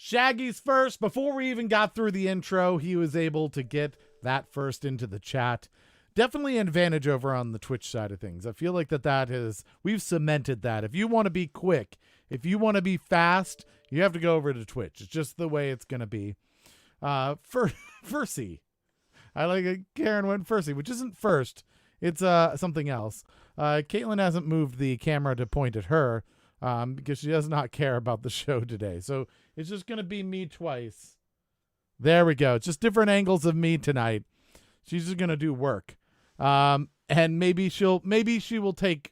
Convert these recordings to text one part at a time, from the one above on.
Shaggy's first. Before we even got through the intro, he was able to get that first into the chat. Definitely an advantage over on the Twitch side of things. I feel like we've cemented that. If you want to be quick, if you want to be fast, you have to go over to Twitch. It's just the way it's going to be. Fursy. I like it. Karen went Fursy, which isn't first. It's something else. Caitlin hasn't moved the camera to point at her because she does not care about the show today. So it's just going to be me twice. There we go. It's just different angles of me tonight. She's just going to do work. And maybe she will take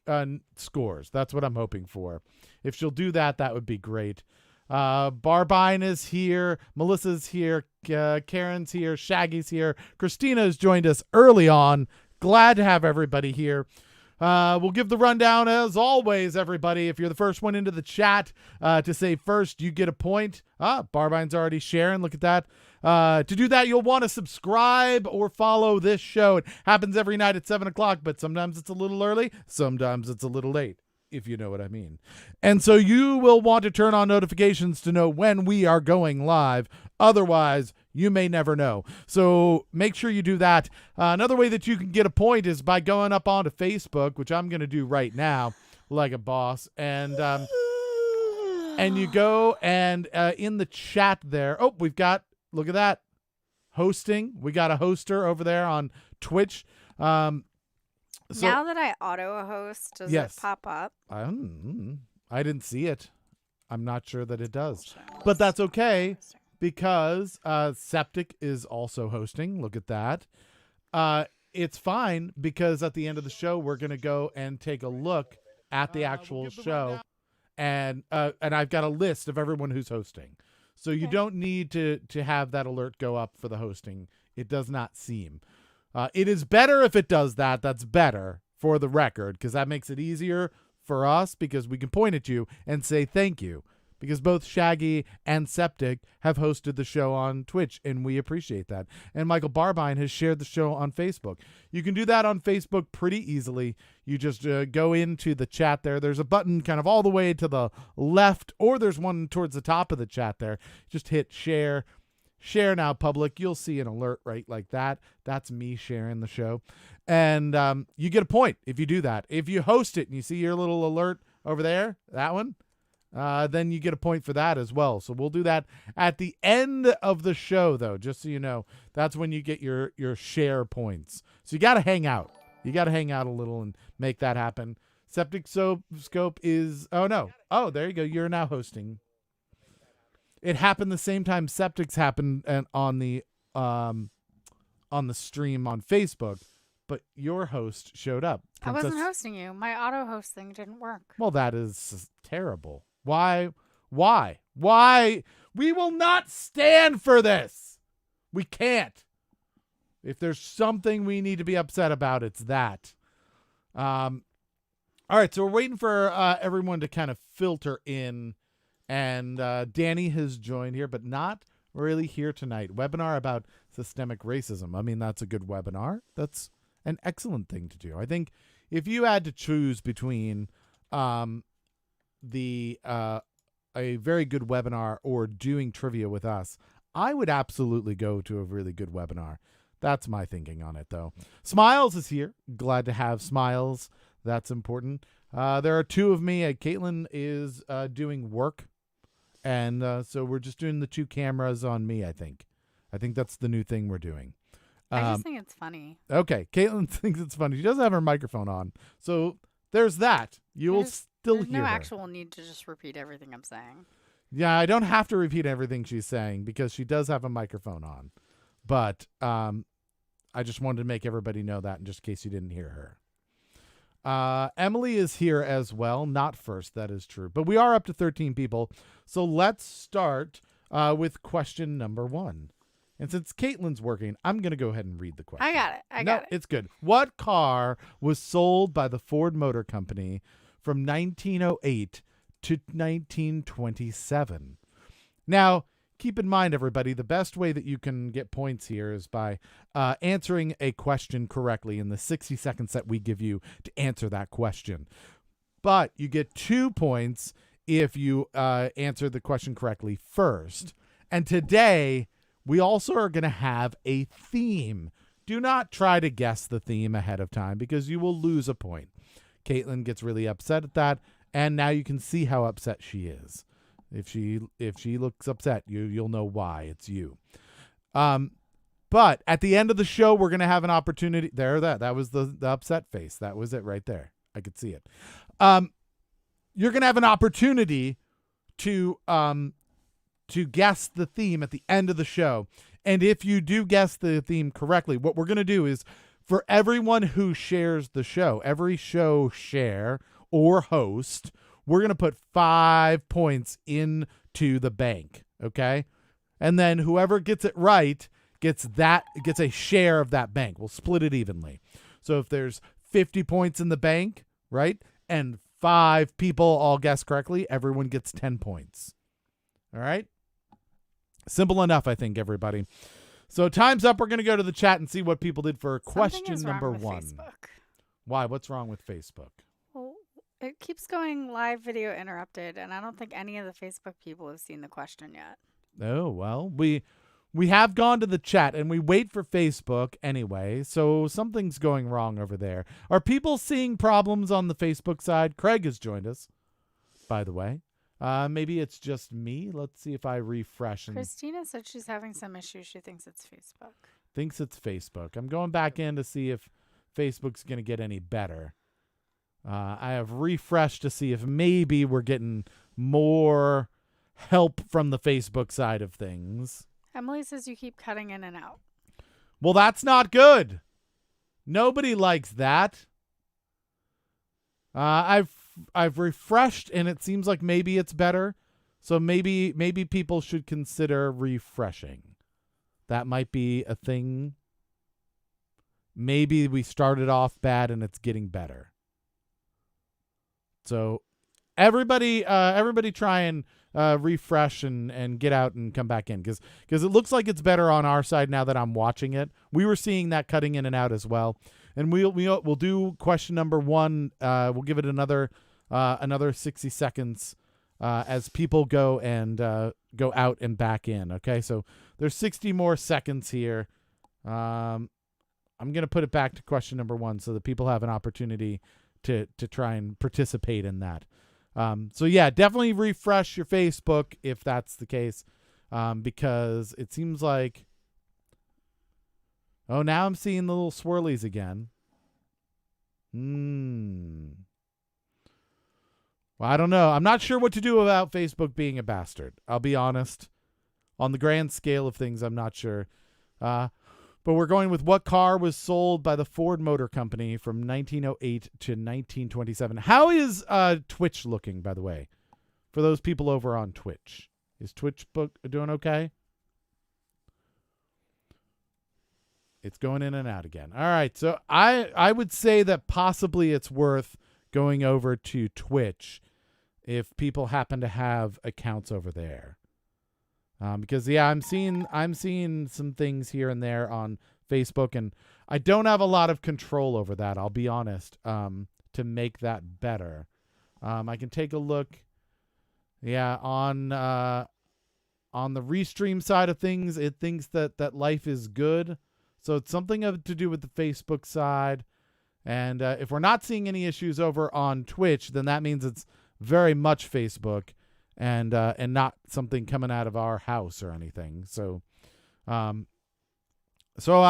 scores. That's what I'm hoping for. If she'll do that, that would be great. Barbine is here. Melissa's here. Karen's here. Shaggy's here. Christina has joined us early on. Glad to have everybody here. We'll give the rundown as always, everybody. If you're the first one into the chat to say first, you get a point. Barbine's already sharing. Look at that. To do that, you'll want to subscribe or follow this show. It happens every night at 7 o'clock, but sometimes it's a little early. Sometimes it's a little late, if you know what I mean. And so you will want to turn on notifications to know when we are going live. Otherwise, you may never know. So make sure you do that. Another way that you can get a point is by going up onto Facebook, which I'm going to do right now like a boss. And you go and in the chat there. Oh, look at that. Hosting. We got a hoster over there on Twitch. Now that I auto-host, does it pop up? I didn't see it. I'm not sure that it does. But that's okay because Septic is also hosting. Look at that. It's fine because at the end of the show, we're going to go and take a look at the actual show. And I've got a list of everyone who's hosting. So you don't need to have that alert go up for the hosting. It does not seem. It is better if it does that. That's better for the record because that makes it easier for us because we can point at you and say thank you because both Shaggy and Septic have hosted the show on Twitch, and we appreciate that. And Michael Barbine has shared the show on Facebook. You can do that on Facebook pretty easily. You just go into the chat there. There's a button kind of all the way to the left, or there's one towards the top of the chat there. Just hit share. Share now public. You'll see an alert right like that. That's me sharing the show. And you get a point if you do that. If you host it and you see your little alert over there, that one, then you get a point for that as well. So we'll do that at the end of the show, though, just so you know. That's when you get your share points. So you got to hang out. You got to hang out a little and make that happen. Septic Scope is... Oh, no. Oh, there you go. You're now hosting. It happened the same time Septic's happened on the stream on Facebook, but your host showed up. I wasn't hosting you. My auto host thing didn't work. Well, that is terrible. Why? We will not stand for this. We can't. If there's something we need to be upset about, it's that. All right, so we're waiting for everyone to kind of filter in. And Danny has joined here, but not really here tonight. Webinar about systemic racism. I mean, that's a good webinar. That's an excellent thing to do. I think if you had to choose between a very good webinar or doing trivia with us, I would absolutely go to a really good webinar. That's my thinking on it, though. Smiles is here. Glad to have Smiles. That's important. There are two of me. Caitlin is doing work. And so we're just doing the two cameras on me, I think. I think that's the new thing we're doing. I just think it's funny. Okay. Caitlin thinks it's funny. She doesn't have her microphone on. So there's that. You will still hear no her. actual need to just repeat everything I'm saying. Yeah, I don't have to repeat everything she's saying because she does have a microphone on. But I just wanted to make everybody know that in just in case you didn't hear her. Emily is here as well. Not first, that is true. But we are up to 13 people. So let's start with question number 1. And since Caitlin's working, I'm going to go ahead and read the question. I got it. I got it. It's good. What car was sold by the Ford Motor Company from 1908 to 1927? Now, keep in mind, everybody, the best way that you can get points here is by answering a question correctly in the 60 seconds that we give you to answer that question. But you get 2 points if you answer the question correctly first. And today, we also are going to have a theme. Do not try to guess the theme ahead of time because you will lose a point. Caitlin gets really upset at that, and now you can see how upset she is. If she looks upset, you'll know why. It's you. But at the end of the show, we're going to have an opportunity. That was the upset face. That was it right there. I could see it. You're going to have an opportunity to guess the theme at the end of the show. And if you do guess the theme correctly, what we're going to do is for everyone who shares the show, every show share or host, we're going to put 5 points into the bank. Okay. And then whoever gets it right gets a share of that bank. We'll split it evenly. So if there's 50 points in the bank, right? And 5 people all guess correctly, everyone gets 10 points. All right. Simple enough, I think, everybody. So time's up. We're going to go to the chat and see what people did for question number 1. Facebook. Why? What's wrong with Facebook? Well, it keeps going live video interrupted, and I don't think any of the Facebook people have seen the question yet. Oh, well, we have gone to the chat, and we wait for Facebook anyway, so something's going wrong over there. Are people seeing problems on the Facebook side? Craig has joined us, by the way. Maybe it's just me. Let's see if I refresh. Christina said she's having some issues. She thinks it's Facebook. Thinks it's Facebook. I'm going back in to see if Facebook's going to get any better. I have refreshed to see if maybe we're getting more help from the Facebook side of things. Emily says you keep cutting in and out. Well, that's not good. Nobody likes that. I've refreshed and it seems like maybe it's better. So maybe people should consider refreshing. That might be a thing. Maybe we started off bad and it's getting better. So everybody try and refresh and get out and come back in because it looks like it's better on our side now that I'm watching it. We were seeing that cutting in and out as well. And we'll do question number 1. We'll give it another 60 seconds as people go out and back in. Okay, so there's 60 more seconds here. I'm gonna put it back to question number 1 so that people have an opportunity to try and participate in that. So yeah, definitely refresh your Facebook if that's the case, because it seems like. Oh, now I'm seeing the little swirlies again. Well, I don't know. I'm not sure what to do about Facebook being a bastard. I'll be honest. On the grand scale of things, I'm not sure. But we're going with what car was sold by the Ford Motor Company from 1908 to 1927. How is Twitch looking, by the way? For those people over on Twitch. Is Twitch doing okay? It's going in and out again. All right, so I would say that possibly it's worth going over to Twitch if people happen to have accounts over there. Because yeah, I'm seeing some things here and there on Facebook, and I don't have a lot of control over that. I'll be honest. To make that better, I can take a look. Yeah, on the Restream side of things, it thinks that life is good. So it's something to do with the Facebook side. And if we're not seeing any issues over on Twitch, then that means it's very much Facebook and not something coming out of our house or anything. So I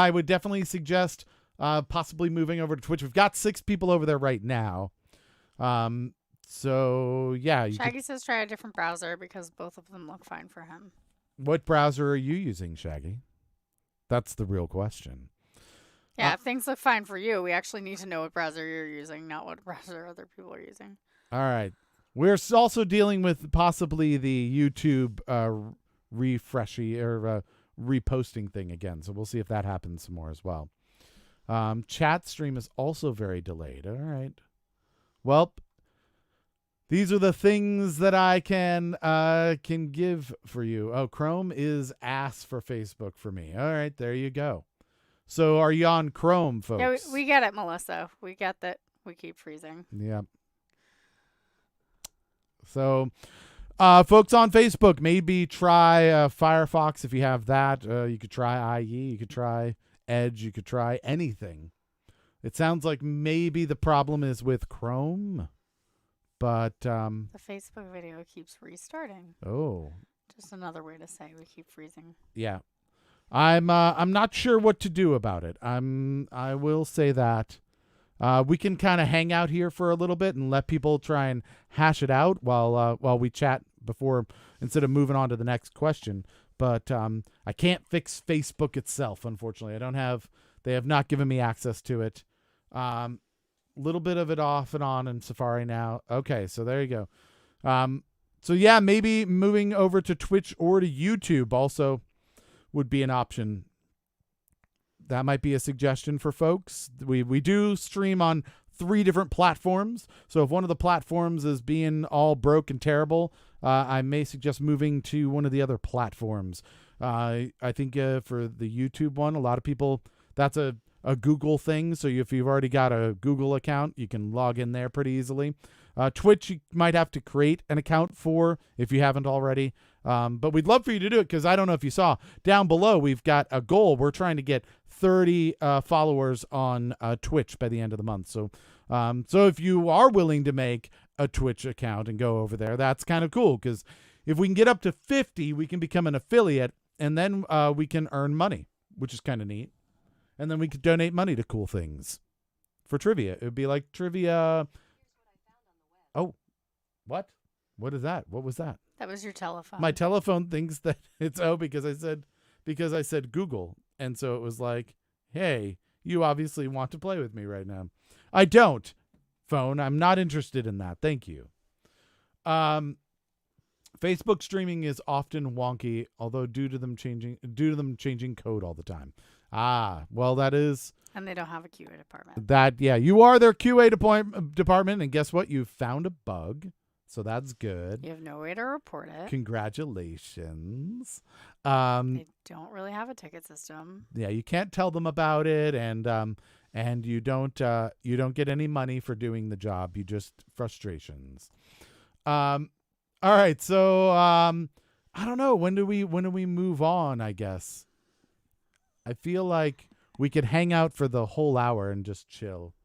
would definitely suggest possibly moving over to Twitch. We've got 6 people over there right now. So yeah. Shaggy says try a different browser because both of them look fine for him. What browser are you using, Shaggy? That's the real question. Yeah, if things look fine for you, we actually need to know what browser you're using, not what browser other people are using. All right. We're also dealing with possibly the YouTube refreshy or reposting thing again. So we'll see if that happens some more as well. Chat stream is also very delayed. All right. Well, these are the things that I can give for you. Oh, Chrome is ass for Facebook for me. All right, there you go. So are you on Chrome, folks? Yeah, we get it, Melissa. We get that we keep freezing. Yep. So, Folks on Facebook, maybe try Firefox if you have that. You could try IE. You could try Edge. You could try anything. It sounds like maybe the problem is with Chrome, but The Facebook video keeps restarting. oh Just another way to say we keep freezing. yeah, I'm not sure what to do about it. I will say that. We can kind of hang out here for a little bit and let people try and hash it out while we chat before instead of moving on to the next question. But I can't fix Facebook itself, unfortunately. They have not given me access to it. Little bit of it off and on in Safari now. Okay, so there you go. So yeah, maybe moving over to Twitch or to YouTube also would be an option. That might be a suggestion for folks. We do stream on 3 different platforms. So if one of the platforms is being all broke and terrible, I may suggest moving to one of the other platforms. I think for the YouTube one, a lot of people, that's a Google thing. So if you've already got a Google account, you can log in there pretty easily. Twitch, you might have to create an account for if you haven't already. But we'd love for you to do it because I don't know if you saw down below, we've got a goal. We're trying to get 30 followers on Twitch by the end of the month. So if you are willing to make a Twitch account and go over there, that's kind of cool because if we can get up to 50, we can become an affiliate and then we can earn money, which is kind of neat. And then we could donate money to cool things for trivia. It would be like trivia. Oh, what? What is that? What was that? That was your telephone. My telephone thinks that it's because I said Google. And so it was like, hey, you obviously want to play with me right now. I don't, phone. I'm not interested in that. Thank you. Facebook streaming is often wonky, although due to them changing code all the time. Well, that is. And they don't have a QA department. Yeah, you are their QA department, and guess what? You found a bug, so that's good. You have no way to report it. Congratulations. They don't really have a ticket system. Yeah, you can't tell them about it, and you don't get any money for doing the job. You just frustrations. All right, so I don't know. When do we move on? I guess. I feel like we could hang out for the whole hour and just chill,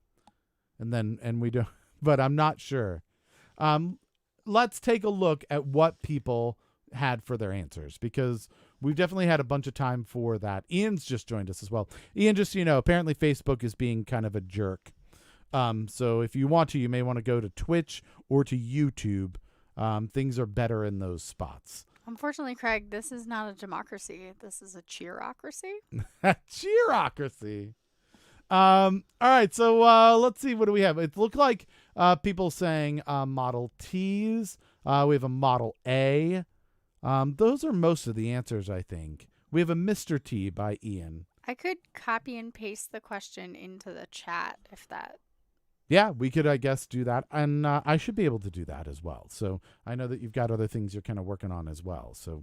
and we don't. But I'm not sure. Let's take a look at what people had for their answers because we've definitely had a bunch of time for that. Ian's just joined us as well. Ian, just apparently Facebook is being kind of a jerk. So if you want to, you may want to go to Twitch or to YouTube. Things are better in those spots. Unfortunately, Craig, this is not a democracy. This is a cheerocracy. Cheerocracy. All right, so let's see. What do we have? It looked like people saying Model Ts. We have a Model A. Those are most of the answers, I think. We have a Mr. T by Ian. I could copy and paste the question into the chat if that. Yeah, we could, I guess, do that. And I should be able to do that as well. So I know that you've got other things you're kind of working on as well. So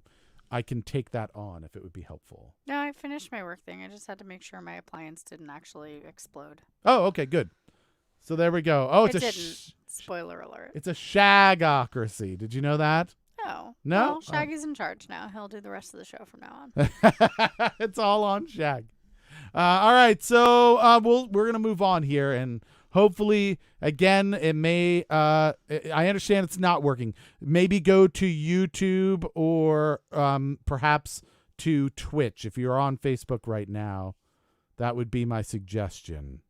I can take that on if it would be helpful. No, I finished my work thing. I just had to make sure my appliance didn't actually explode. Oh, okay, good. So there we go. Oh, it didn't. Spoiler alert. It's a shagocracy. Did you know that? No. No? Well, Shaggy's in charge now. He'll do the rest of the show from now on. It's all on Shag. All right, so we're gonna move on here, and hopefully, again, it may. I understand it's not working. Maybe go to YouTube or perhaps to Twitch if you're on Facebook right now. That would be my suggestion.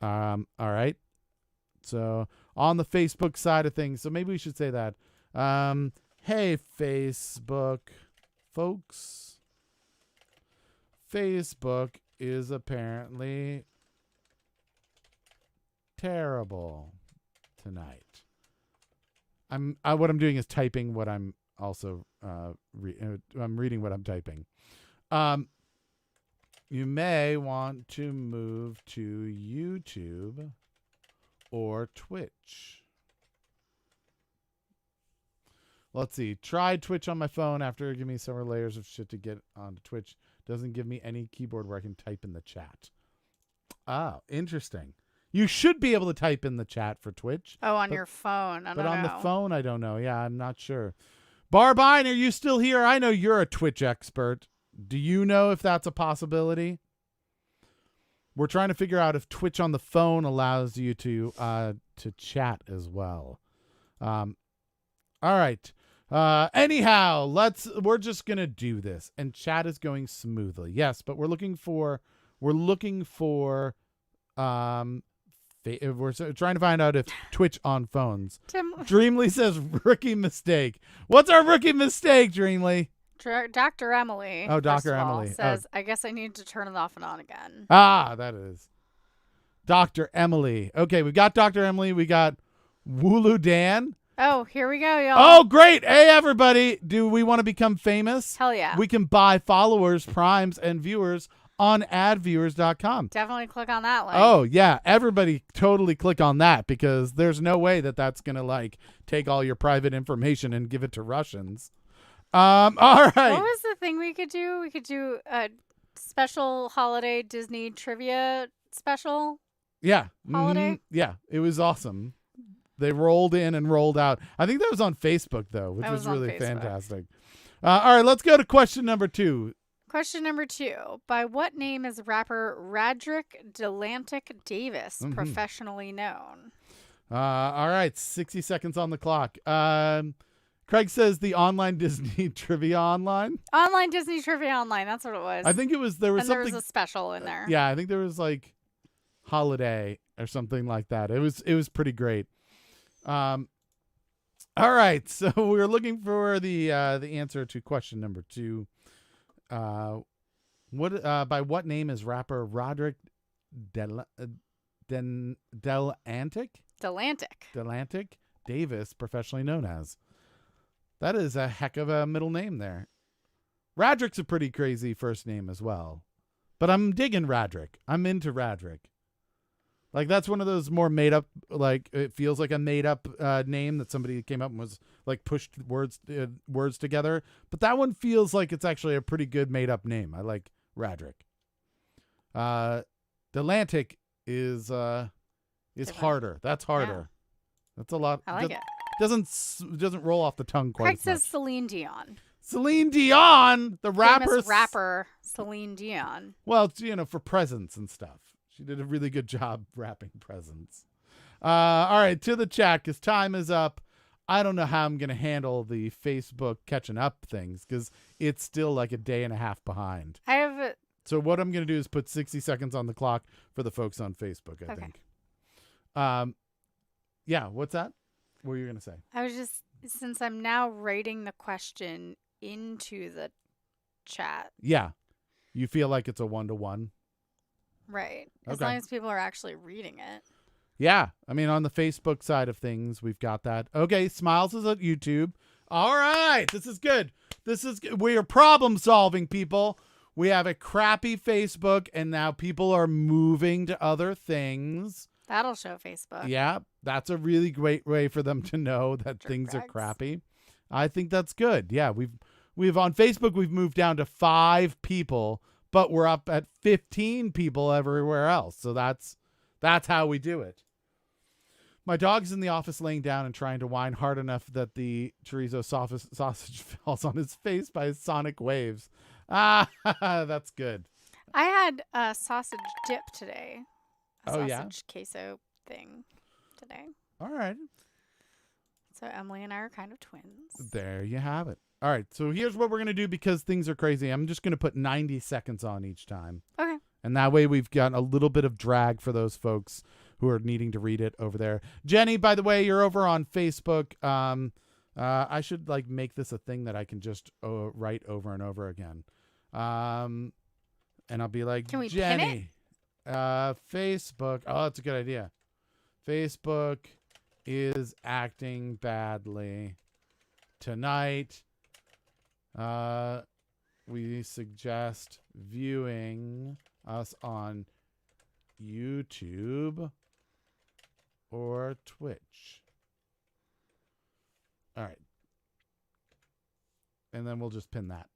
All right. So on the Facebook side of things, so maybe we should say that. Hey, Facebook folks. Facebook is apparently terrible tonight. What I'm doing is typing what I'm also I'm reading what I'm typing. You may want to move to YouTube or Twitch. Let's see. Tried Twitch on my phone after giving me several layers of shit to get onto Twitch. Doesn't give me any keyboard where I can type in the chat. Ah, interesting. You should be able to type in the chat for Twitch. Oh, on But- your phone. I But don't on know. the phone, I don't know. Yeah, I'm not sure. Barbine, are you still here? I know you're a Twitch expert. Do you know if that's a possibility? We're trying to figure out if Twitch on the phone allows you to chat as well. All right. Anyhow, we're just gonna do this, and chat is going smoothly. Yes, but we're looking for we're trying to find out if Twitch on phones. Tim, Dreamly says rookie mistake. What's our rookie mistake, Dreamly? Dr. Emily. Oh, first Dr. of all, Emily. says, I guess I need to turn it off and on again. Ah, that is Dr. Emily. Okay, we got Dr. Emily. We got Wooloo Dan. Oh, here we go, y'all. Oh, great. Hey, everybody. Do we want to become famous? Hell yeah. We can buy followers, primes, and viewers on adviewers.com. Definitely click on that link. Oh, yeah. Everybody totally click on that because there's no way that that's going to, like, take all your private information and give it to Russians. All right. What was the thing we could do? We could do a special holiday Disney trivia special. Yeah. Holiday? Mhm. Yeah. It was awesome. They rolled in and rolled out. I think that was on Facebook, though, which That was was on really Facebook. fantastic. All right. Let's go to question number 2. Question number 2. By what name is rapper Radrick Delantic Davis Mhm. professionally known? All right. 60 seconds on the clock. Craig says the online Disney trivia online. Online Disney Trivia Online. That's what it was. I think there was and there something. was a special in there. Yeah, I think there was like holiday or something like that. It was pretty great. All right, so we're looking for the answer to question number 2. By what name is rapper Roderick Delantic Davis professionally known as? That is a heck of a middle name there. Radrick's a pretty crazy first name as well. But I'm digging Radrick. I'm into Radrick. Like, that's one of those more made up, like, it feels like a made up name that somebody came up and was, like, pushed words together. But that one feels like it's actually a pretty good made up name. I like Radrick. Delantic is Different. harder. That's harder. That's a lot. I like it. Doesn't roll off the tongue quite Craig as says much. Celine Dion. Celine Dion, the Famous rapper Celine Dion. Well, it's, for presents and stuff. She did a really good job wrapping presents. All right, to the chat, because time is up. I don't know how I'm going to handle the Facebook catching up things, because it's still like a day and a half behind. I have So what I'm going to do is put 60 seconds on the clock for the folks on Facebook, I Okay. think. Yeah, what's that? What were you going to say? I was just, since I'm now writing the question into the chat, Yeah. You feel like it's a 1-to-1? right? As Okay. long as people are actually reading it. Yeah. I mean, on the Facebook side of things, we've got that. Okay. Smiles is at YouTube. All right. This is good. We are problem solving, people. We have a crappy Facebook, and now people are moving to other things. That'll show Facebook. Yeah. That's a really great way for them to know that things are Dirtbags. crappy. I think that's good. Yeah. We've on Facebook, we've moved down to 5 people, but we're up at 15 people everywhere else. So that's how we do it. My dog's in the office laying down and trying to whine hard enough that the chorizo sausage falls on his face by his sonic waves. Ah, that's good. I had a sausage dip today. Oh, yeah? Sausage queso thing today. All right. So Emily and I are kind of twins. There you have it. All right. So here's what we're going to do because things are crazy. I'm just going to put 90 seconds on each time. Okay. And that way we've got a little bit of drag for those folks who are needing to read it over there. Jenny, by the way, you're over on Facebook. I should make this a thing that I can just write over and over again. And I'll be like, Can we pin Jenny, Facebook. Oh, that's a good idea. Facebook is acting badly tonight. We suggest viewing us on YouTube or Twitch. All right. And then we'll just pin that.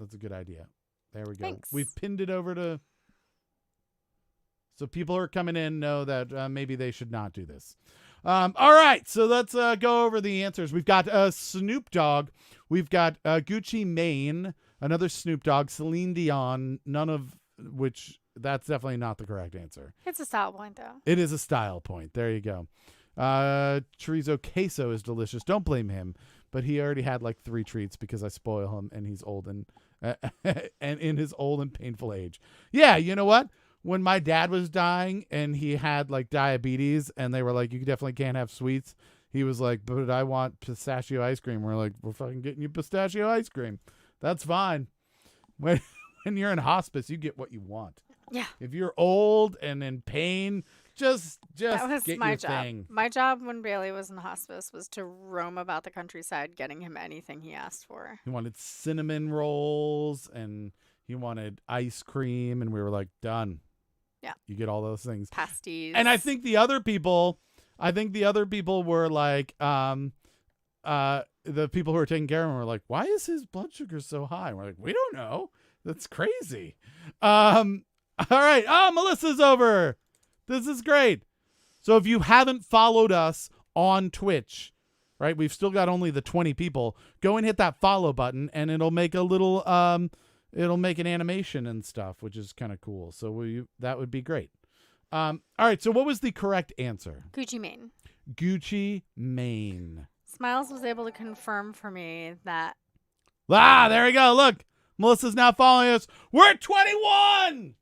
That's a good idea. There we go. Thanks. We've pinned it over to... So people who are coming in know that maybe they should not do this. All right, so let's go over the answers. We've got Snoop Dogg. We've got Gucci Mane, another Snoop Dogg, Celine Dion, none of which, that's definitely not the correct answer. It's a style point, though. It is a style point. There you go. Chorizo queso is delicious. Don't blame him, but he already had like 3 treats because I spoil him and he's old and in his old and painful age. Yeah, you know what? When my dad was dying and he had like diabetes and they were like, you definitely can't have sweets. He was like, but I want pistachio ice cream. We're like, we're fucking getting you pistachio ice cream. That's fine. When you're in hospice, you get what you want. Yeah. If you're old and in pain, just That was get my your job. thing. My job when Bailey was in hospice was to roam about the countryside getting him anything he asked for. He wanted cinnamon rolls and he wanted ice cream, and we were like, done. Yeah. You get all those things. Pasties. And I think the other people were like, the people who were taking care of him were like, why is his blood sugar so high? And we're like, we don't know. That's crazy. All right. Oh, Melissa's over. This is great. So if you haven't followed us on Twitch, right, we've still got only the 20 people, go and hit that follow button and it'll make a little, it'll make an animation and stuff, which is kind of cool. So that would be great. All right. So what was the correct answer? Gucci Mane. Gucci Mane. Smiles was able to confirm for me that. There we go. Look, Melissa's now following us. We're at 21.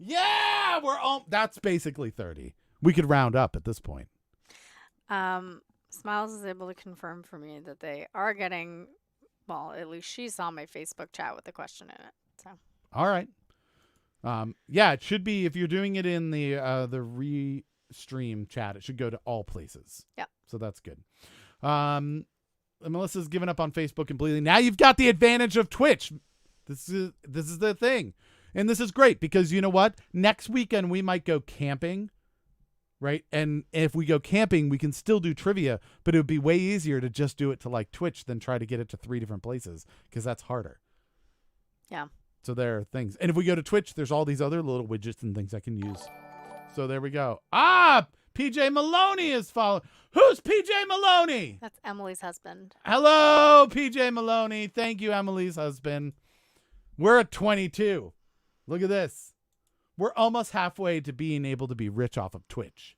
Yeah, we're all. That's basically 30. We could round up at this point. Smiles is able to confirm for me that they are getting. Well, at least she saw my Facebook chat with the question in it. So. All right. Yeah, it should be, if you're doing it in the restream chat, it should go to all places. Yeah. So that's good. Melissa's given up on Facebook completely. Now you've got the advantage of Twitch. This is the thing. And this is great because you know what? Next weekend we might go camping, right? And if we go camping, we can still do trivia, but it would be way easier to just do it to like Twitch than try to get it to 3 different places because that's harder. Yeah. So there are things. And if we go to Twitch, there's all these other little widgets and things I can use. So there we go. PJ Maloney is following. Who's PJ Maloney? That's Emily's husband. Hello, PJ Maloney. Thank you, Emily's husband. We're at 22. Look at this. We're almost halfway to being able to be rich off of Twitch.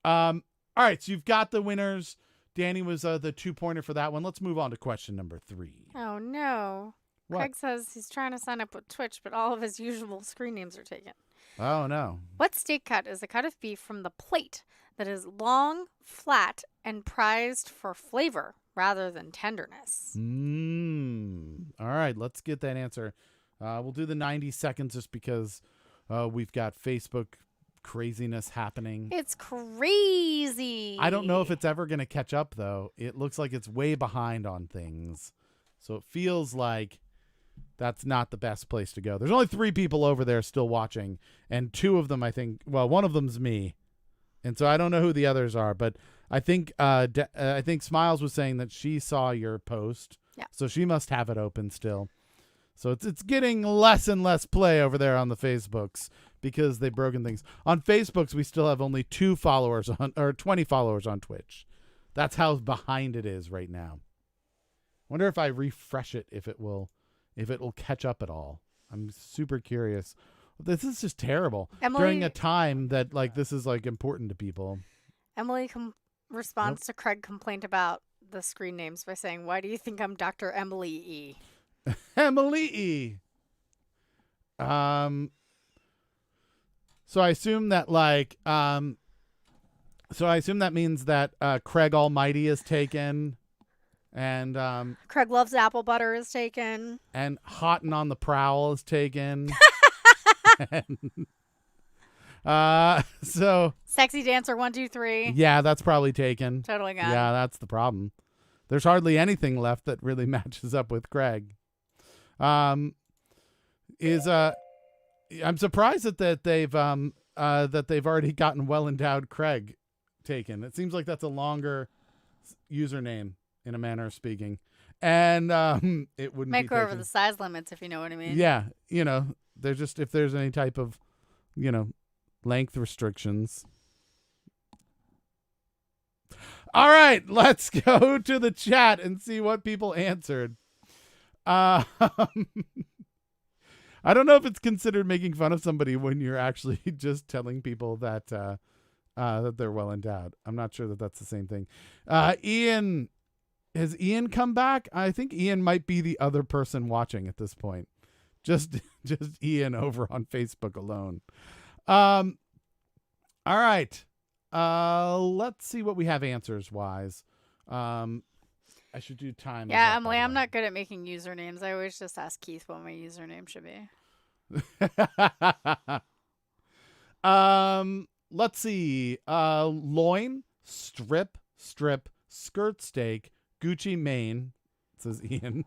All right, so you've got the winners. Danny was the 2-pointer for that one. Let's move on to question number 3. Oh, no. What? Craig says he's trying to sign up with Twitch, but all of his usual screen names are taken. Oh, no. What steak cut is a cut of beef from the plate that is long, flat, and prized for flavor rather than tenderness? All right, let's get that answer. We'll do the 90 seconds just because we've got Facebook craziness happening. It's crazy. I don't know if it's ever going to catch up, though. It looks like it's way behind on things. So it feels like that's not the best place to go. There's only 3 people over there still watching, and 2 of them, I think, well, one of them's me. And so I don't know who the others are, but I think Smiles was saying that she saw your post. Yeah. So she must have it open still. So it's getting less and less play over there on the Facebooks because they've broken things. On Facebooks, we still have only 2 followers or 20 followers on Twitch. That's how behind it is right now. Wonder if I refresh it, if it'll catch up at all. I'm super curious. This is just terrible. Emily, during a time that like this is like important to people. Emily responds to Craig's complaint about the screen names by saying, "Why do you think I'm Dr. Emily E?" Emily E. So I assume that means that Craig Almighty is taken, and Craig Loves Apple Butter is taken, and Hot and on the Prowl is taken. So Sexy Dancer 123. Yeah, that's probably taken. Totally gone. Yeah, that's the problem. There's hardly anything left that really matches up with Craig. I'm surprised that they've already gotten well endowed Craig taken. It seems like that's a longer username in a manner of speaking, and it wouldn't Make be her over taken. the size limits, if you know what I mean. Yeah, there's just if there's any type of length restrictions. All right, let's go to the chat and see what people answered. I don't know if it's considered making fun of somebody when you're actually just telling people that that they're well endowed. I'm not sure that that's the same thing. Ian, has Ian come back? I think Ian might be the other person watching at this point. Just Ian over on Facebook alone. All right. Let's see what we have answers wise. I should do time. Yeah, Emily, I'm not good at making usernames. I always just ask Keith what my username should be. Let's see. Loin, strip, skirt steak, Gucci Mane, says Ian,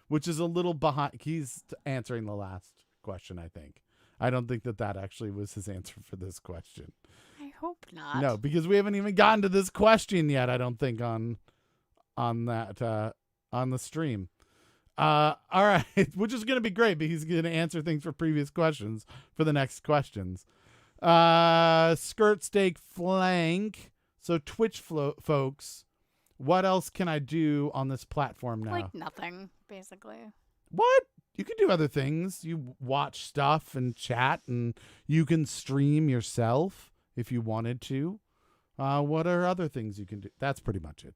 which is a little behind. He's answering the last question, I think. I don't think that actually was his answer for this question. I hope not. No, because we haven't even gotten to this question yet, I don't think, on that on the stream. All right, which is going to be great because he's going to answer things for previous questions for the next questions. Skirt steak flank. So Twitch folks, what else can I do on this platform now? Like nothing, basically. What? You can do other things. You watch stuff and chat, and you can stream yourself if you wanted to. What are other things you can do? That's pretty much it.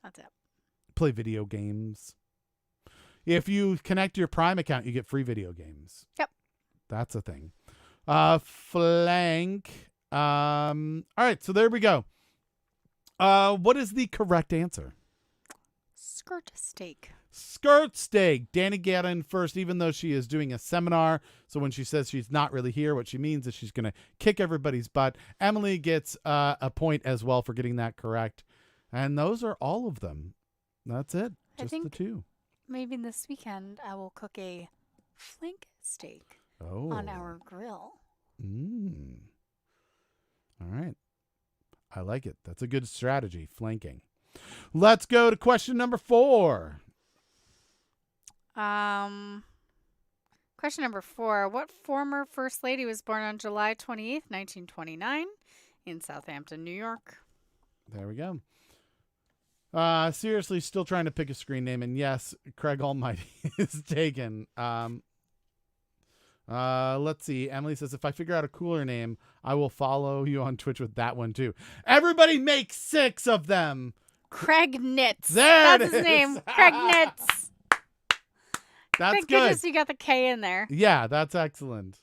That's it. Play video games. If you connect your Prime account, you get free video games. Yep. That's a thing. Flank. All right, so there we go. What is the correct answer? Skirt steak. Skirt steak. Danny Gannon first, even though she is doing a seminar. So when she says she's not really here, what she means is she's going to kick everybody's butt. Emily gets a point as well for getting that correct. And those are all of them. That's it. Just the two. Maybe this weekend I will cook a flank steak on our grill. All right. I like it. That's a good strategy, flanking. Let's go to question number 4. Question number 4. What former First Lady was born on July 28th, 1929 in Southampton, New York? There we go. Seriously, still trying to pick a screen name, and yes, Craig Almighty is taken. Let's see. Emily says, if I figure out a cooler name, I will follow you on Twitch with that one too. Everybody make 6 of them. Craig Knits. There That's his name. Craig Knits. That's Thank good. goodness you got the K in there. Yeah, that's excellent.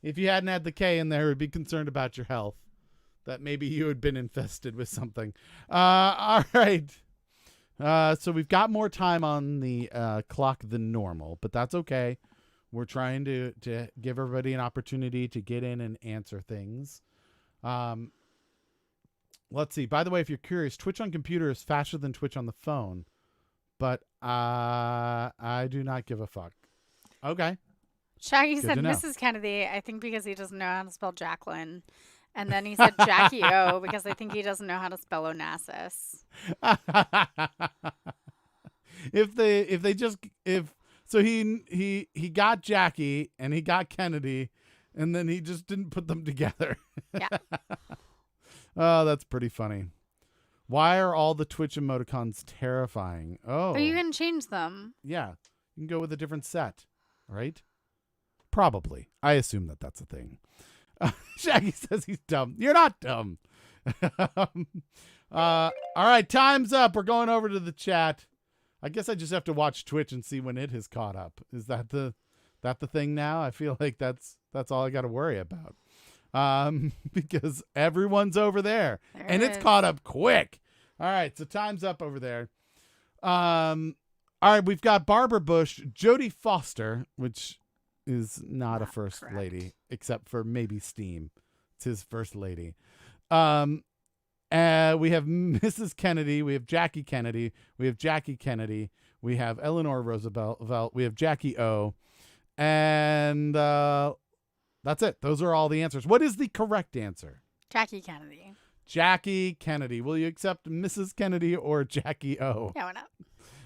If you hadn't had the K in there, we'd be concerned about your health. That maybe you had been infested with something. All right. So we've got more time on the clock than normal, but that's okay. We're trying to give everybody an opportunity to get in and answer things. Let's see. By the way, if you're curious, Twitch on computer is faster than Twitch on the phone, but I do not give a fuck. Okay. Shaggy Good said to know. Mrs. Kennedy, I think because he doesn't know how to spell Jacqueline. And then he said Jackie O because I think he doesn't know how to spell Onassis. So he got Jackie and he got Kennedy, and then he just didn't put them together. Yeah. Oh, that's pretty funny. Why are all the Twitch emoticons terrifying? Oh, But you can change them. yeah. You can go with a different set, right? Probably. I assume that that's a thing. Shaggy says he's dumb. You're not dumb. All right, time's up. We're going over to the chat. I guess I just have to watch Twitch and see when it has caught up. Is that the thing now? I feel like that's all I got to worry about. Because everyone's over there and it's caught up quick. All right, so time's up over there. All right, we've got Barbara Bush, Jodie Foster, which is not a first correct. lady, except for maybe Steam. It's his first lady. We have Mrs. Kennedy. We have Jackie Kennedy. We have Jackie Kennedy. We have Eleanor Roosevelt. We have Jackie O. And that's it. Those are all the answers. What is the correct answer? Jackie Kennedy. Jackie Kennedy. Will you accept Mrs. Kennedy or Jackie O? Yeah, why not?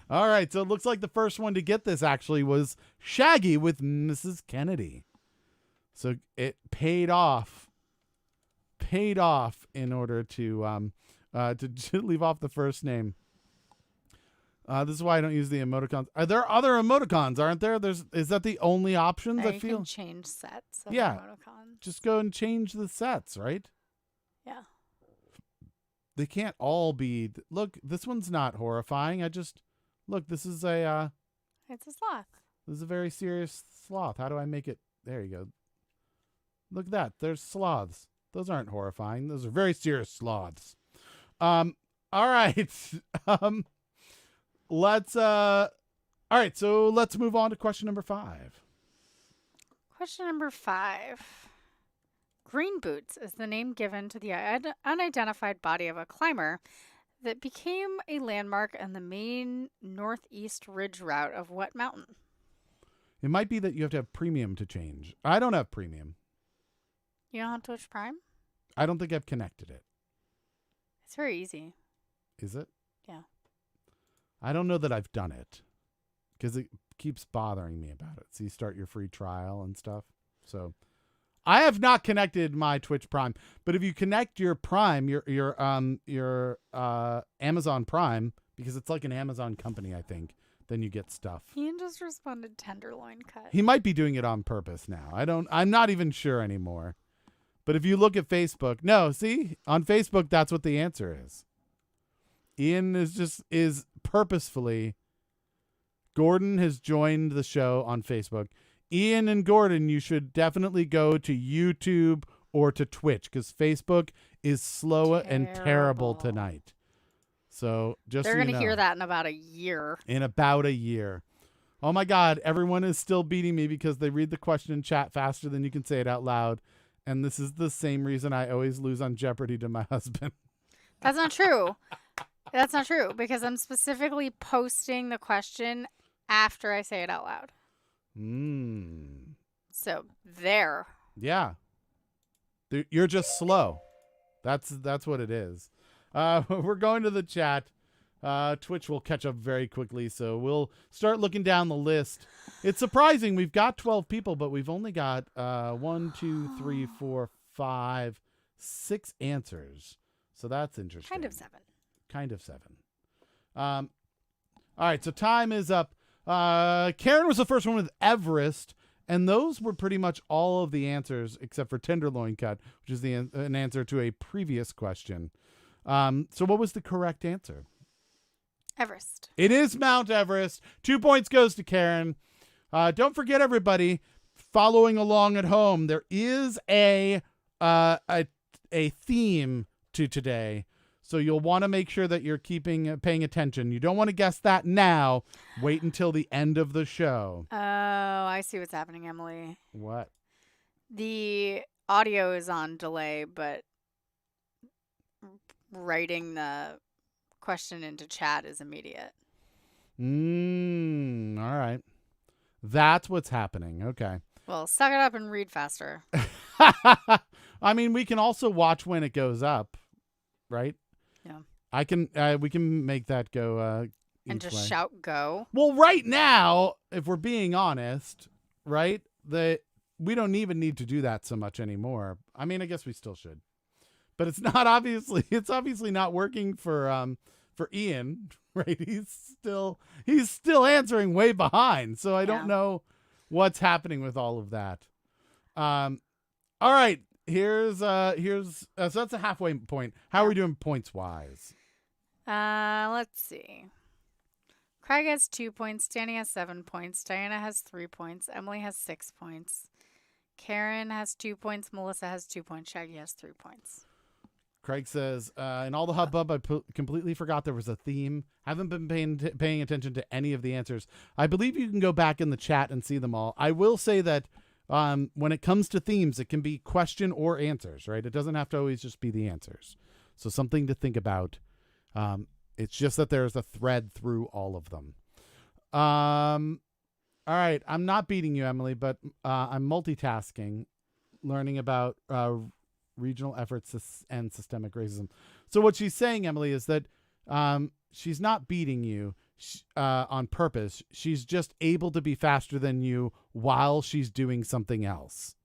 All right, so it looks like the first one to get this actually was Shaggy with Mrs. Kennedy. So it paid off paid off in order to leave off the first name. This is why I don't use the emoticons. Are there other emoticons? Aren't there? Is that the only options? Now I you feel. can change sets of Yeah. emoticons. Just go and change the sets, right? Yeah. They can't all be. Look, this one's not horrifying. Look. This is a It's a sloth. this is a very serious sloth. How do I make it? There you go. Look at that. There's sloths. Those aren't horrifying. Those are very serious sloths. All right. All right. So let's move on to question number 5. Question number 5. Green boots is the name given to the unidentified body of a climber that became a landmark on the main northeast ridge route of what mountain? It might be that you have to have premium to change. I don't have premium. You don't have Twitch Prime? I don't think I've connected it. It's very easy. Is it? Yeah. I don't know that I've done it because it keeps bothering me about it. So you start your free trial and stuff. So I have not connected my Twitch Prime, but if you connect your Prime, your Amazon Prime, because it's like an Amazon company, I think, then you get stuff. Ian just responded tenderloin cut. He might be doing it on purpose now. I'm not even sure anymore. But if you look at Facebook, no, see, on Facebook, that's what the answer is. Ian is purposefully. Gordon has joined the show on Facebook. Ian and Gordon, you should definitely go to YouTube or to Twitch because Facebook is slow and terrible tonight. So they're going to hear that in about a year. In about a year. Oh my God, everyone is still beating me because they read the question in chat faster than you can say it out loud. And this is the same reason I always lose on Jeopardy to my husband. That's not true. That's not true because I'm specifically posting the question after I say it out loud. So there. Yeah. You're just slow. That's what it is. We're going to the chat. Twitch will catch up very quickly, so we'll start looking down the list. It's surprising. We've got 12 people, but we've only got 1, 2, 3, 4, 5, 6 answers. So that's interesting. Kind of 7. All right, so time is up. Karen was the first one with Everest, and those were pretty much all of the answers except for Tenderloin Cut, which is an answer to a previous question. So what was the correct answer? Everest. It is Mount Everest. 2 points goes to Karen. Don't forget, everybody, following along at home, there is a theme to today. So you'll want to make sure that you're paying attention. You don't want to guess that now. Wait until the end of the show. Oh, I see what's happening, Emily. What? The audio is on delay, but writing the question into chat is immediate. All right. That's what's happening. Okay. Well, suck it up and read faster. I mean, we can also watch when it goes up, right? Yeah. We can make that go and just way. Shout go. Well, right now, if we're being honest, right? We don't even need to do that so much anymore. I mean, I guess we still should. But it's obviously not working for Ian, right? He's still answering way behind. So I don't know what's happening with all of that. All right. Here's so that's a halfway point. How are we doing points wise? Let's see. Craig has 2 points. Danny has 7 points. Diana has 3 points. Emily has 6 points. Karen has 2 points. Melissa has 2 points. Shaggy has 3 points. Craig says, in all the hubbub, I completely forgot there was a theme. Haven't been paying attention to any of the answers. I believe you can go back in the chat and see them all. I will say that when it comes to themes, it can be question or answers, right? It doesn't have to always just be the answers. So something to think about. It's just that there's a thread through all of them. All right. I'm not beating you, Emily, but I'm multitasking, learning about regional efforts and systemic racism. So what she's saying, Emily, is that she's not beating you on purpose. She's just able to be faster than you while she's doing something else.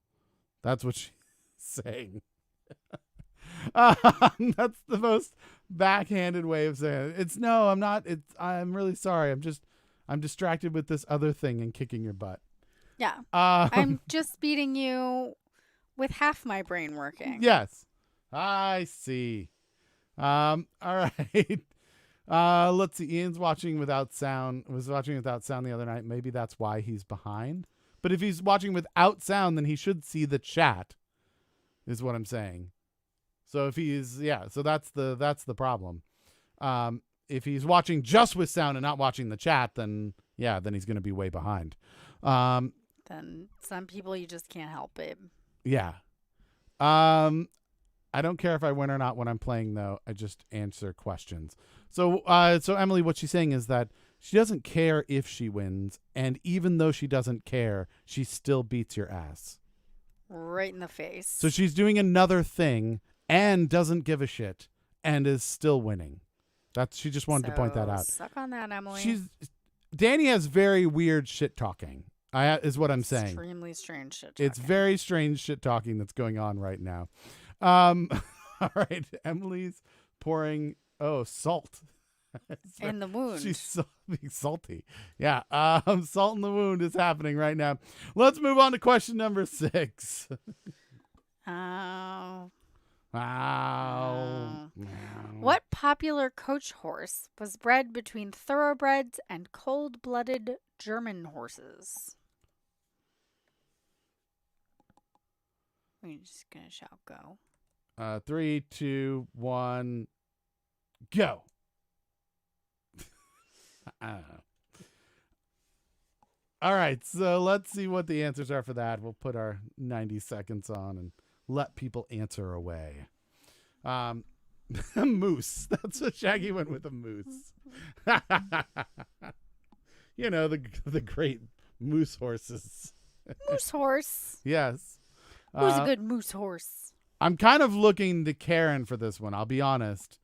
That's what she's saying. That's the most backhanded way of saying it. It's no, I'm not. I'm really sorry. I'm distracted with this other thing and kicking your butt. Yeah. I'm just beating you with half my brain working. Yes, I see. All right. Let's see. Ian's watching without sound. Was watching without sound the other night. Maybe that's why he's behind. But if he's watching without sound, then he should see the chat. Is what I'm saying. So if so that's the problem. If he's watching just with sound and not watching the chat, then he's going to be way behind. Then some people you just can't help, babe. Yeah. I don't care if I win or not when I'm playing, though. I just answer questions. So Emily, what she's saying is that she doesn't care if she wins, and even though she doesn't care, she still beats your ass. Right in the face. So she's doing another thing and doesn't give a shit and is still winning. She just wanted to point that out. Suck on that, Emily. Danny has very weird shit talking. Is what I'm saying. Extremely strange shit talking. It's very strange shit talking that's going on right now. All right, Emily's pouring salt in the wound. She's being salty. Yeah, salt in the wound is happening right now. Let's move on to question number 6. What popular coach horse was bred between thoroughbreds and cold-blooded German horses? We're just going to shout go. 3, 2, 1, go. I don't know. All right, so let's see what the answers are for that. We'll put our 90 seconds on and let people answer away. Moose. That's what Shaggy went with, a moose. You know, the great moose horses. Moose horse. Yes. Who's a good moose horse? I'm kind of looking to Karen for this one. I'll be honest.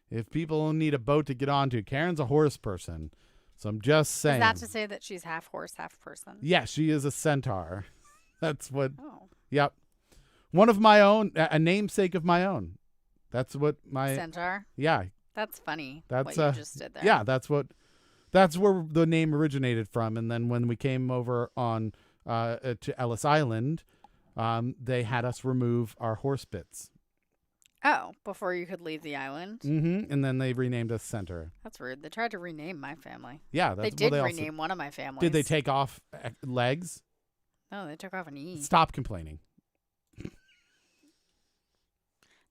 If people need a boat to get onto, Karen's a horse person. So I'm just saying. Is that to say that she's half horse, half person? Yeah, she is a centaur. That's what. Oh. Yep. One of my own, a namesake of my own. That's what my centaur. Yeah. That's funny. That's what you just did there. Yeah, that's where the name originated from. And then when we came over on to Ellis Island, they had us remove our horse bits. Oh, before you could leave the island? Mm-hmm. And then they renamed us Centaur. That's weird. They tried to rename my family. Yeah. They did rename one of my families. Did they take off legs? No, they took off an E. Stop complaining.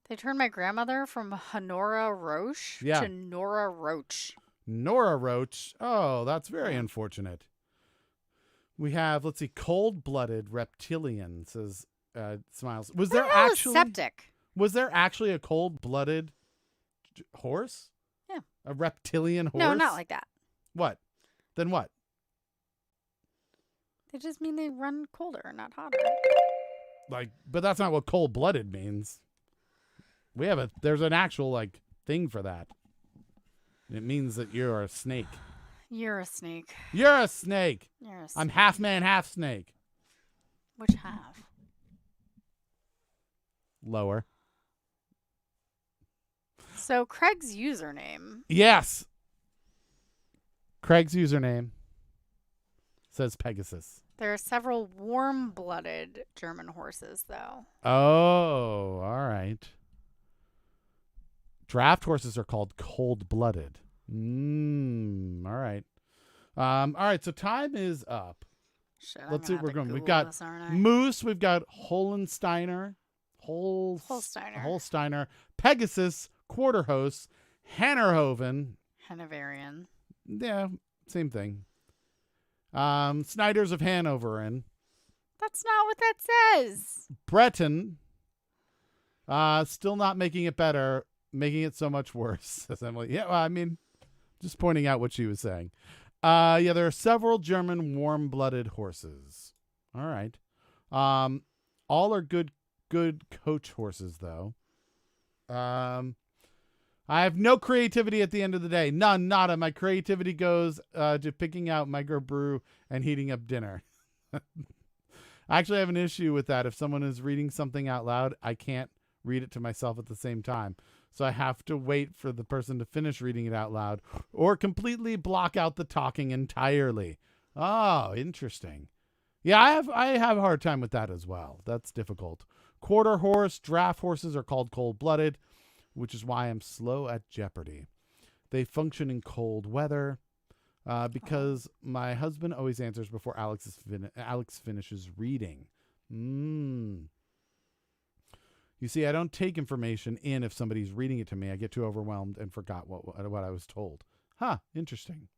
They turned my grandmother from Honora Roche to Nora Roach. Nora Roach. Oh, that's very unfortunate. We have, let's see, cold-blooded reptilian, says Smiles. Was there actually septic? Was there actually a cold-blooded horse? Yeah. A reptilian horse? No, not like that. What? Then what? They just mean they run colder, not hotter. But that's not what cold-blooded means. There's an actual thing for that. It means that you're a snake. You're a snake. You're a snake. You're a snake. I'm half man, half snake. Which half? Lower. So Craig's username. Yes. Craig's username says Pegasus. There are several warm-blooded German horses, though. Oh, all right. Draft horses are called cold-blooded. All right. All right, so time is up. Shit, Let's see what we're going. Google We've got this, aren't I? Moose. We've got Holsteiner. Pegasus. Quarterhost. Hannerhoven. Hanoverian. Yeah, same thing. Snyders of Hanover. That's not what that says. Breton. Still not making it better, making it so much worse, says Emily. Yeah, well, I mean, just pointing out what she was saying. There are several German warm-blooded horses. All right. All are good coach horses, though. I have no creativity at the end of the day. None, nada. My creativity goes to picking out microbrew and heating up dinner. I actually have an issue with that. If someone is reading something out loud, I can't read it to myself at the same time. So I have to wait for the person to finish reading it out loud or completely block out the talking entirely. Oh, interesting. Yeah, I have a hard time with that as well. That's difficult. Quarter horse, draft horses are called cold-blooded, which is why I'm slow at Jeopardy. They function in cold weather because my husband always answers before Alex finishes reading. You see, I don't take information in if somebody's reading it to me. I get too overwhelmed and forgot what I was told. Interesting.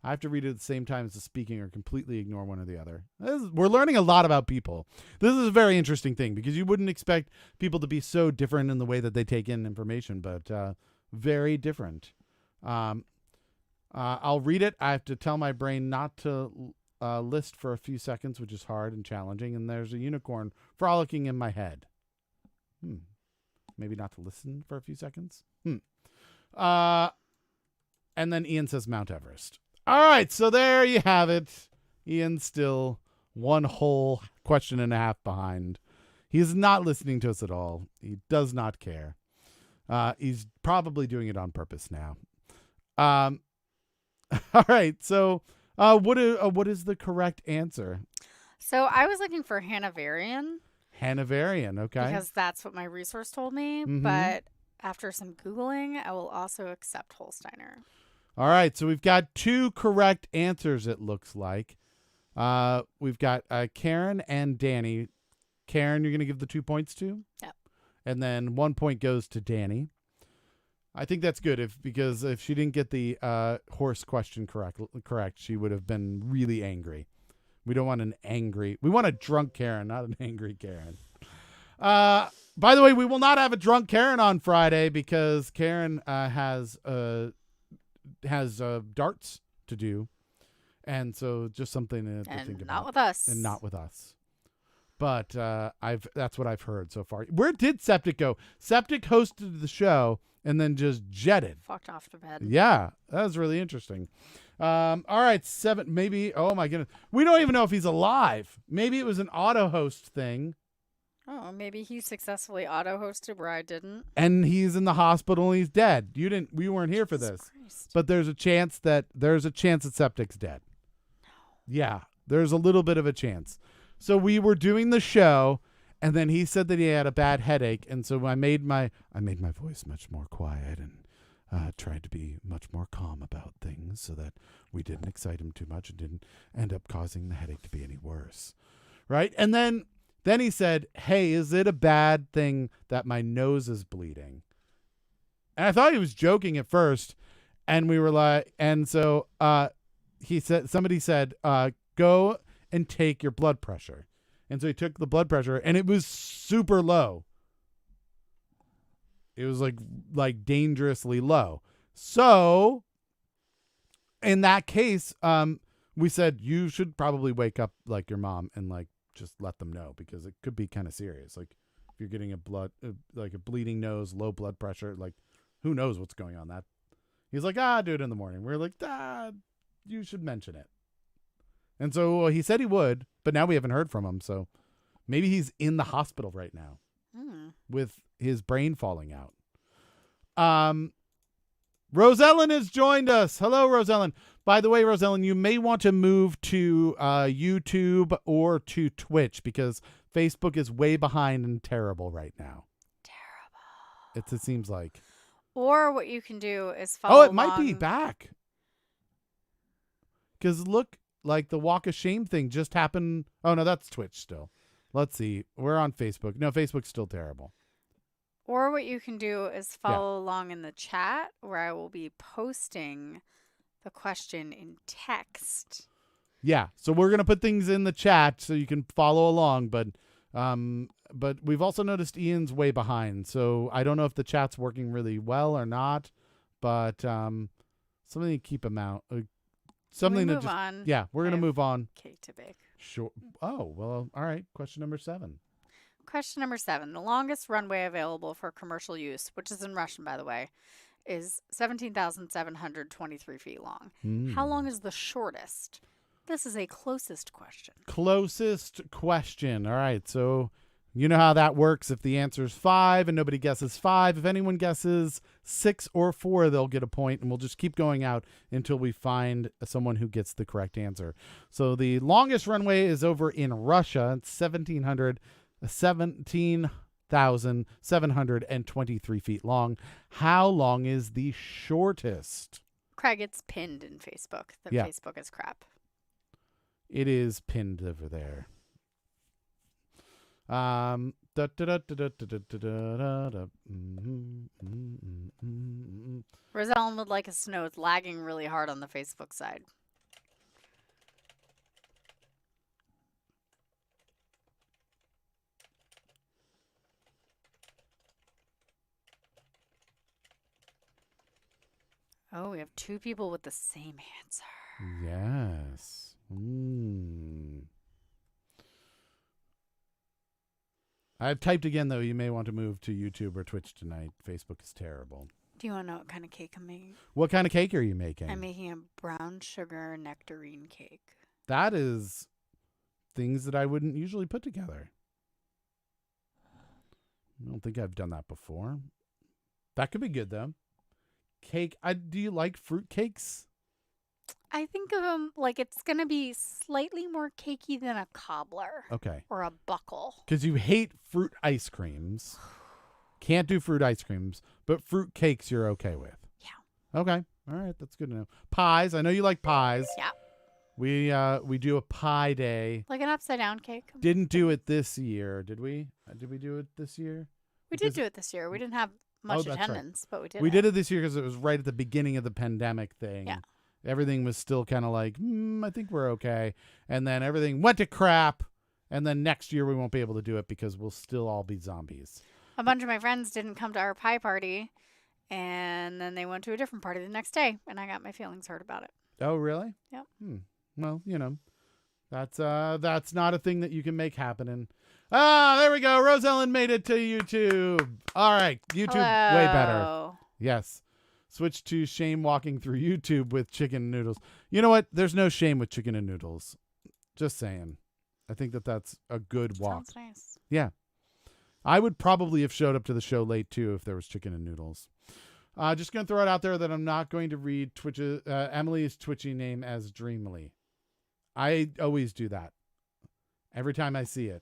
I have to read it at the same time as the speaking or completely ignore one or the other. We're learning a lot about people. This is a very interesting thing because you wouldn't expect people to be so different in the way that they take in information, but very different. I'll read it. I have to tell my brain not to list for a few seconds, which is hard and challenging. And there's a unicorn frolicking in my head. Maybe not to listen for a few seconds. And then Ian says Mount Everest. All right, so there you have it. Ian's still one whole question and a half behind. He's not listening to us at all. He does not care. He's probably doing it on purpose now. All right, so what is the correct answer? So I was looking for Hanoverian. Hanoverian, okay. Because that's what my resource told me. Mhm. But after some Googling, I will also accept Holsteiner. All right, so we've got 2 correct answers, it looks like. We've got Karen and Danny. Karen, you're going to give the 2 points to? Yep. And then 1 point goes to Danny. I think that's good because if she didn't get the horse question correct, she would have been really angry. We don't want we want a drunk Karen, not an angry Karen. By the way, we will not have a drunk Karen on Friday because Karen has darts to do. And so just something to think about. Not with us. And not with us. But that's what I've heard so far. Where did Septic go? Septic hosted the show and then just jetted. Fucked off to bed. Yeah, that was really interesting. All right, 7, maybe. Oh my goodness, we don't even know if he's alive. Maybe it was an auto host thing. Oh, maybe he successfully auto hosted where I didn't. And he's in the hospital and he's dead. We weren't here for this. Christ. But there's a chance that Septic's dead. No. Yeah, there's a little bit of a chance. So we were doing the show, and then he said that he had a bad headache, and so I made my voice much more quiet and tried to be much more calm about things so that we didn't excite him too much and didn't end up causing the headache to be any worse. Right? And then he said, "Hey, is it a bad thing that my nose is bleeding?" And I thought he was joking at first, and we were like, and so somebody said, "Go and take your blood pressure." And so he took the blood pressure, and it was super low. It was like dangerously low. So in that case, we said you should probably wake up like your mom and like just let them know because it could be kind of serious. Like if you're getting a bleeding nose, low blood pressure, like who knows what's going on. That he's like, do it in the morning. We're like, you should mention it. And so he said he would, but now we haven't heard from him. So maybe he's in the hospital right now with his brain falling out. Rosellen has joined us. Hello, Rosellen. By the way, Rosellen, you may want to move to YouTube or to Twitch because Facebook is way behind and terrible right now. Terrible. It seems like. Or what you can do is follow it might be back. Because look, like the Walk of Shame thing just happened. Oh, no, that's Twitch still. Let's see. We're on Facebook. No, Facebook's still terrible. Or what you can do is follow along in the chat where I will be posting the question in text. Yeah. So we're going to put things in the chat so you can follow along. But we've also noticed Ian's way behind. So I don't know if the chat's working really well or not. But something to keep him out. Something to just on? Yeah, we're going to move on. Cake to bake. Sure. Oh, well, all right. Question number 7. Question number 7. The longest runway available for commercial use, which is in Russian, by the way, is 17,723 feet long. How long is the shortest? This is a closest question. Closest question. All right. So You know how that works. If the answer is 5 and nobody guesses 5, if anyone guesses 6 or 4, they'll get a point, and we'll just keep going out until we find someone who gets the correct answer. So the longest runway is over in Russia. It's 17,723 feet long. How long is the shortest? Craig, it's pinned in Facebook. Yeah. Facebook is crap. It is pinned over there. Rosellen would like us to know it's lagging really hard on the Facebook side. Oh, we have 2 people with the same answer. Yes. I've typed again, though. You may want to move to YouTube or Twitch tonight. Facebook is terrible. Do you want to know what kind of cake I'm making? What kind of cake are you making? I'm making a brown sugar nectarine cake. That is things that I wouldn't usually put together. I don't think I've done that before. That could be good, though. Cake. Do you like fruit cakes? I think of them like it's going to be slightly more cakey than a cobbler. Okay. Or a buckle. Because you hate fruit ice creams. Can't do fruit ice creams, but fruit cakes you're okay with. Yeah. Okay. All right. That's good to know. Pies. I know you like pies. Yeah. We do a pie day. Like an upside down cake. Didn't do it this year, did we? Did we do it this year? We did do it this year. We didn't have much that's right. attendance, but we did. We did it this year because it was right at the beginning of the pandemic thing. Yeah. Everything was still kind of like, I think we're okay. And then everything went to crap. And then next year we won't be able to do it because we'll still all be zombies. A bunch of my friends didn't come to our pie party, and then they went to a different party the next day, and I got my feelings hurt about it. Oh, really? Yep. Well, that's not a thing that you can make happen. And there we go. Rosellen made it to YouTube. All right, YouTube way better. Hello. Yes. Switch to shame walking through YouTube with chicken noodles. You know what? There's no shame with chicken and noodles. Just saying. I think that's a good walk. Sounds nice. Yeah. I would probably have showed up to the show late too if there was chicken and noodles. Just going to throw it out there that I'm not going to read Emily's Twitchy name as Dreamly. I always do that. Every time I see it.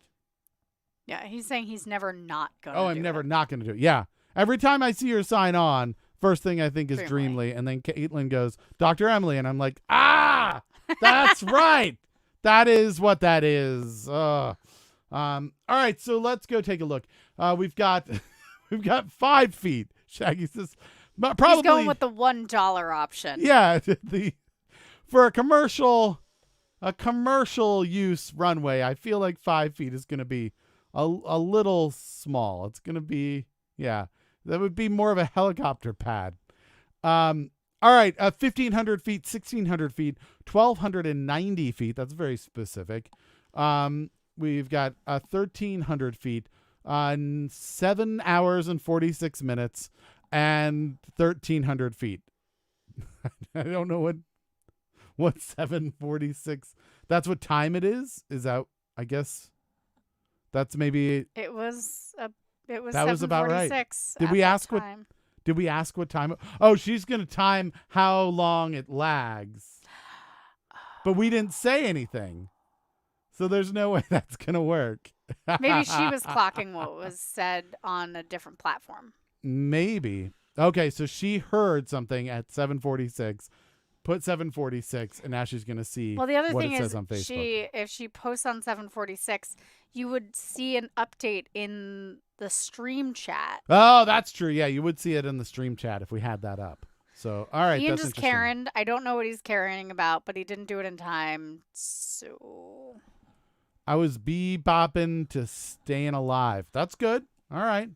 Yeah, he's saying he's never not going Oh, to I'm do never it. not going to do it. Yeah. Every time I see her sign on, first thing I think is Dreamly. Dreamly. And then Caitlin goes, Dr. Emily. And I'm like, that's right. That is what that is. All right. So let's go take a look. We've got 5 feet. Shaggy says, but probably He's going with the $1 option. yeah, for a commercial use runway, I feel like 5 feet is going to be a little small. It's going to be, that would be more of a helicopter pad. All right, 1,500 feet, 1,600 feet, 1,290 feet. That's very specific. We've got 1,300 feet, 7 hours and 46 minutes, and 1,300 feet. I don't know what 7:46. That's what time it is. Is that? I guess that's maybe. It was That was about right. 7:46 Did at we that ask time. Did we ask what time? Oh, she's gonna time how long it lags. But we didn't say anything, so there's no way that's gonna work. Maybe she was clocking what was said on a different platform. Maybe. Okay, so she heard something at 7:46, put 7:46, and now she's gonna see Well, the other what thing it is, says on Facebook. if she posts on 7:46, you would see an update in the stream chat. Oh, that's true. Yeah, you would see it in the stream chat if we had that up. So, all right, Ian that's just interesting. Karen. I don't know what he's carrying about, but he didn't do it in time. So I was bebopping to staying alive. That's good. All right.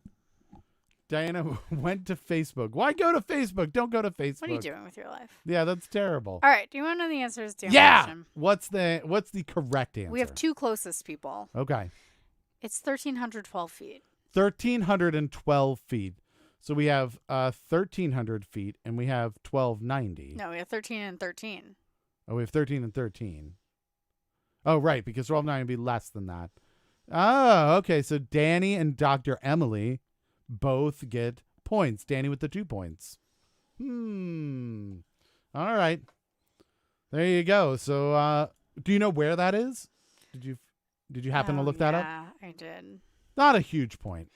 Diana went to Facebook. Why go to Facebook? Don't go to Facebook. what are you doing with your life? Yeah, that's terrible. All right. Do you want to know the answers to your Yeah. question? What's the correct answer? We have 2 closest people. Okay. It's 1,312 feet. 1,312 feet. So we have 1,300 feet, and we have 1,290. No, we have 13 and 13. Oh, we have 13 and 13. Oh, right, because 1,290 would be less than that. Oh, okay. So Danny and Dr. Emily both get points. Danny with the 2 points. All right. There you go. So do you know where that is? Did you happen to look that up? Yeah, I did. Not a huge point.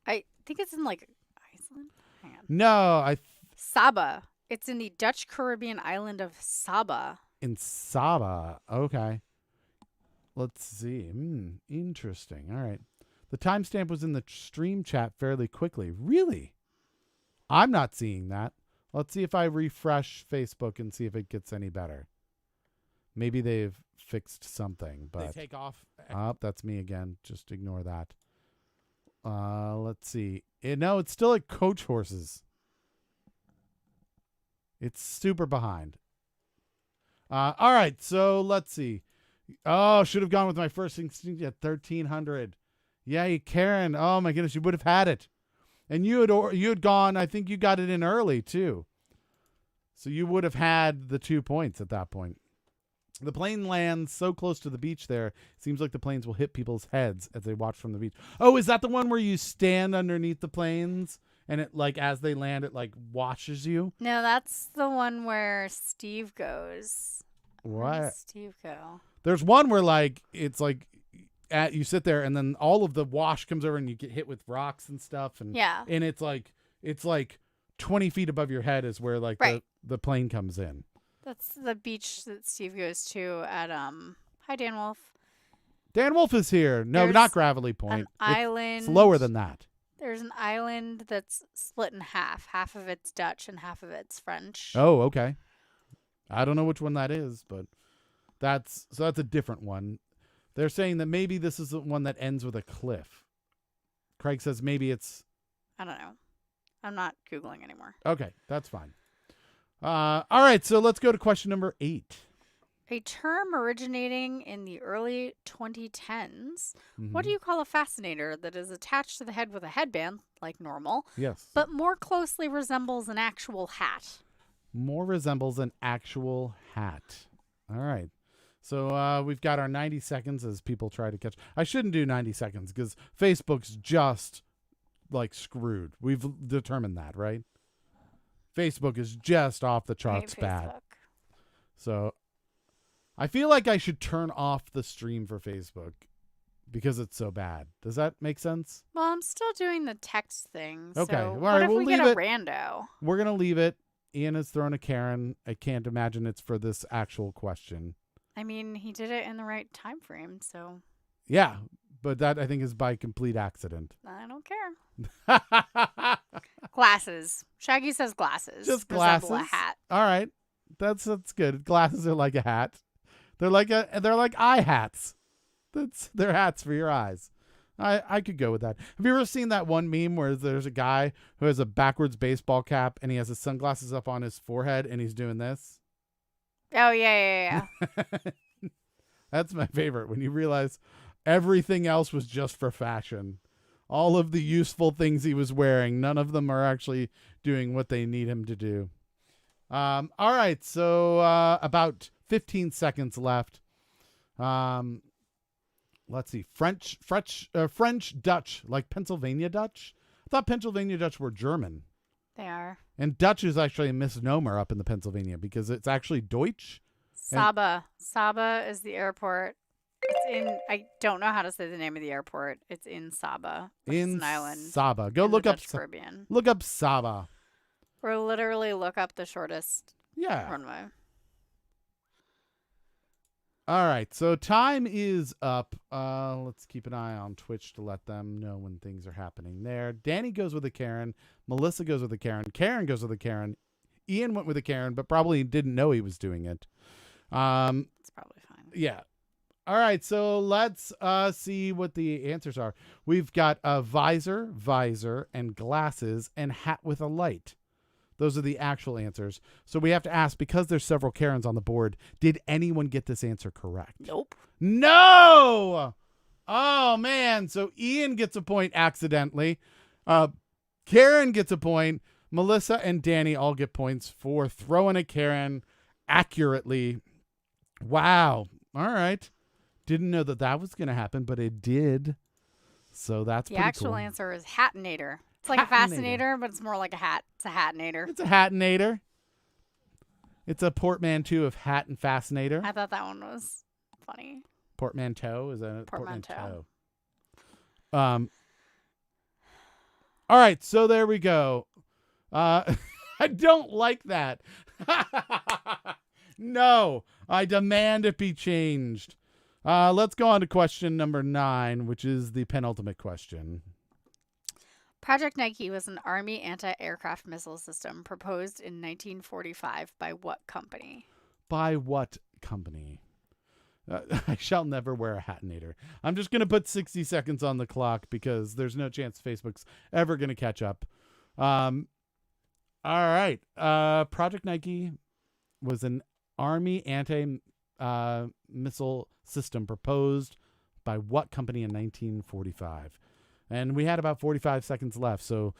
I think it's in like Iceland. Hang on. No, Saba. It's in the Dutch Caribbean island of Saba. in Saba. Okay. Let's see. Interesting. All right. The timestamp was in the stream chat fairly quickly. Really? I'm not seeing that. Let's see if I refresh Facebook and see if it gets any better. Maybe they've fixed something, but They take off. that's me again. Just ignore that. Let's see. No, it's still at Coach Horses. It's super behind. All right, so let's see. Oh, should have gone with my first instinct at 1,300. Yay, Karen. Oh my goodness, you would have had it. And you had gone, I think you got it in early too. So you would have had the 2 points at that point. The plane lands so close to the beach there, it seems like the planes will hit people's heads as they watch from the beach. Oh, is that the one where you stand underneath the planes and it, like, as they land, it, like, washes you? No, that's the one where Steve goes. Where What? does Steve go? There's one where, like, it's like you sit there and then all of the wash comes over and you get hit with rocks and stuff. And Yeah. And it's like 20 feet above your head is where, like, Right. the plane comes in. That's the beach that Steve goes to at Hi Dan Wolf. Dan Wolf is here. No, There's not Gravelly Point. An island. It's lower than that. There's an island that's split in half. Half of it's Dutch and half of it's French. Oh, okay. I don't know which one that is, but that's a different one. They're saying that maybe this is the one that ends with a cliff. Craig says maybe it's I don't know. I'm not Googling anymore. okay. That's fine. All right, so let's go to question number 8. A term originating in the early 2010s. Mm-hmm. What do you call a fascinator that is attached to the head with a headband, like normal, Yes. but more closely resembles an actual hat? More resembles an actual hat. All right. So we've got our 90 seconds as people try to catch. I shouldn't do 90 seconds because Facebook's just like screwed. We've determined that, right? Facebook is just off the charts Right, bad. Facebook. So I feel like I should turn off the stream for Facebook because it's so bad. Does that make sense? Well, I'm still doing the text thing. Okay, So all what right, if we'll we get leave a it. rando? We're going to leave it. Ian has thrown a Karen. I can't imagine it's for this actual question. I mean, he did it in the right time frame, so Yeah, but that I think is by complete accident. I don't care. Glasses. Shaggy says glasses. Just resemble glasses? a hat. All right. That's good. Glasses are like a hat. They're like eye hats. They're hats for your eyes. I could go with that. Have you ever seen that one meme where there's a guy who has a backwards baseball cap and he has his sunglasses up on his forehead and he's doing this? Oh, yeah. That's my favorite, when you realize everything else was just for fashion. All of the useful things he was wearing, none of them are actually doing what they need him to do. All right, so about 15 seconds left. Let's see. French, Dutch, like Pennsylvania Dutch. I thought Pennsylvania Dutch were German. They are. And Dutch is actually a misnomer up in the Pennsylvania because it's actually Deutsch. Saba. Saba is the airport. It's in, I don't know how to say the name of the airport. It's in Saba. Which is In an island. Saba. Go in the look up Dutch Caribbean. look up Saba. Or literally look up the shortest Yeah. runway. All right, so time is up. Let's keep an eye on Twitch to let them know when things are happening there. Danny goes with a Karen. Melissa goes with a Karen. Karen goes with a Karen. Ian went with a Karen, but probably didn't know he was doing it. It's probably fine. Yeah. All right, so let's see what the answers are. We've got a visor, and glasses, and hat with a light. Those are the actual answers. So we have to ask, because there's several Karens on the board, did anyone get this answer correct? Nope. No! Oh, man. So Ian gets a point accidentally. Karen gets a point. Melissa and Danny all get points for throwing a Karen accurately. Wow. All right. Didn't know that was going to happen, but it did. So that's The pretty actual cool. answer is Hatinator. It's like a fascinator, but it's more like a hat. It's a Hatinator. It's a Hatinator. It's a portmanteau of hat and fascinator. I thought that one was funny. Portmanteau is a Portmanteau. All right, so there we go. I don't like that. No, I demand it be changed. Let's go on to question number 9, which is the penultimate question. Project Nike was an Army anti-aircraft missile system proposed in 1945 by what company? By what company? I shall never wear a Hatinator. I'm just going to put 60 seconds on the clock because there's no chance Facebook's ever going to catch up. All right. Project Nike was an Army anti-missile system proposed by what company in 1945? And we had about 45 seconds left, so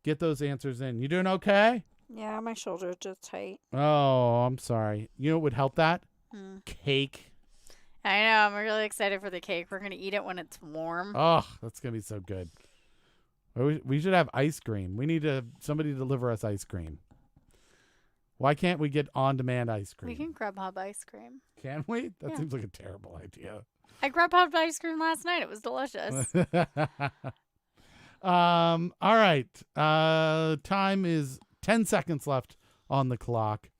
get those answers in. You doing okay? Yeah, my shoulder's just tight. Oh, I'm sorry. You know what would help that? Cake. I know. I'm really excited for the cake. We're going to eat it when it's warm. Oh, that's going to be so good. We should have ice cream. We need somebody to deliver us ice cream. Why can't we get on-demand ice cream? We can Grubhub ice cream. Can we? That Yeah. seems like a terrible idea. I Grubhubbed ice cream last night. It was delicious. All right. Time is 10 seconds left on the clock.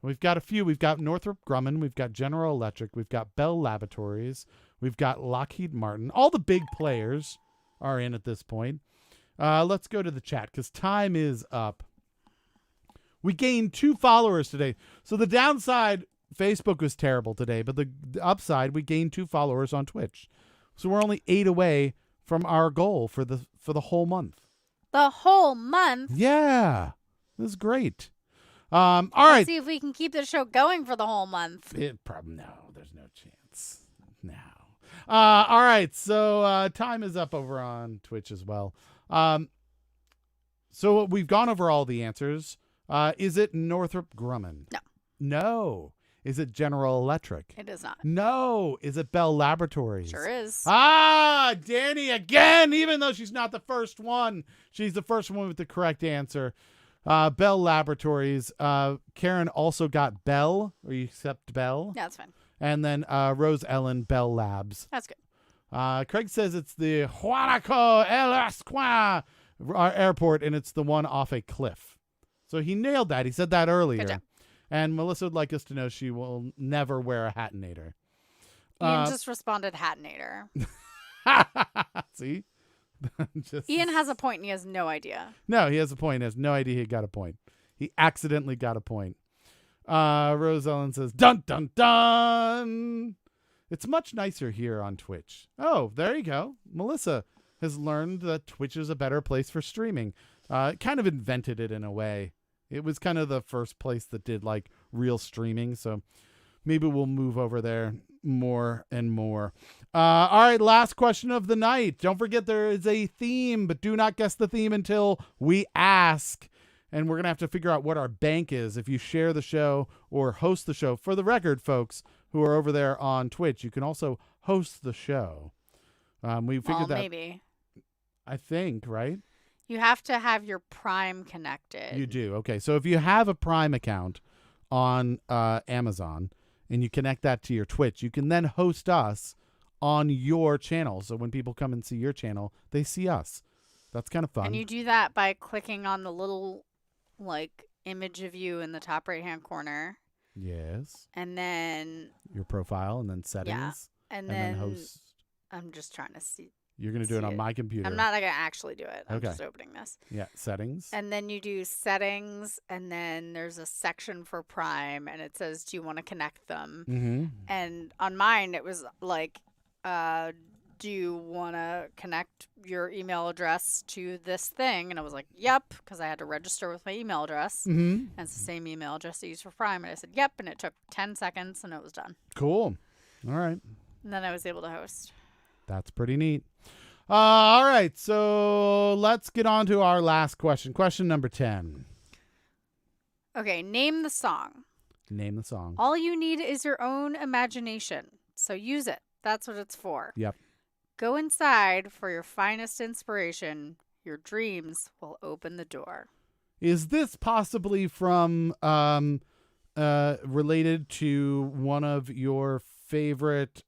We've got a few. We've got Northrop Grumman. We've got General Electric. We've got Bell Laboratories. We've got Lockheed Martin. All the big players are in at this point. Let's go to the chat because time is up. We gained 2 followers today. So the downside, Facebook was terrible today, but the upside, we gained 2 followers on Twitch. So we're only 8 away from our goal for the whole month. The whole month? Yeah. This is great. All right. Let's see if we can keep the show going for the whole month. No, there's no chance. No. All right. So time is up over on Twitch as well. So we've gone over all the answers. Is it Northrop Grumman? No. No. Is it General Electric? It is not. No. Is it Bell Laboratories? Sure is. Danny again, even though she's not the first one. She's the first one with the correct answer. Bell Laboratories. Karen also got Bell, or you accept Bell. Yeah, that's fine. And then Rose Ellen, Bell Labs. That's good. Craig says it's the Juanaco El Esqua airport, and it's the one off a cliff. So he nailed that. He said that earlier. Good job. And Melissa would like us to know she will never wear a Hatinator. Ian just responded Hatinator. See? Ian has a point and he has no idea. No, he has a point. He has no idea he got a point. He accidentally got a point. Rose Ellen says, dun, dun, dun. It's much nicer here on Twitch. Oh, there you go. Melissa has learned that Twitch is a better place for streaming. Kind of invented it in a way. It was kind of the first place that did like real streaming. So maybe we'll move over there more and more. All right, last question of the night. Don't forget there is a theme, but do not guess the theme until we ask. And we're going to have to figure out what our bank is. If you share the show or host the show, for the record, folks who are over there on Twitch, you can also host the show. We figured that. Maybe. I think, right? You have to have your Prime connected. You do. Okay. So if you have a Prime account on Amazon and you connect that to your Twitch, you can then host us on your channel. So when people come and see your channel, they see us. That's kind of fun. And you do that by clicking on the little like image of you in the top right hand corner. Yes. And then your profile and then settings. Yeah. And then then host. I'm just trying to see. You're going to do it on my computer. I'm not going to actually do it. I'm Okay. just opening this. Yeah, settings. And then you do settings, and then there's a section for Prime, and it says, do you want to connect them? Mm-hmm. And on mine, it was like, do you want to connect your email address to this thing? And I was like, yep, because I had to register with my email address. Mm-hmm. And it's the same email address I use for Prime. And I said, yep, and it took 10 seconds, and it was done. Cool. All right. And then I was able to host. That's pretty neat. All right, so let's get on to our last question. Question number 10. Okay, name the song. Name the song. All you need is your own imagination, so use it. That's what it's for. Yep. Go inside for your finest inspiration. Your dreams will open the door. Is this possibly from related to one of your favorite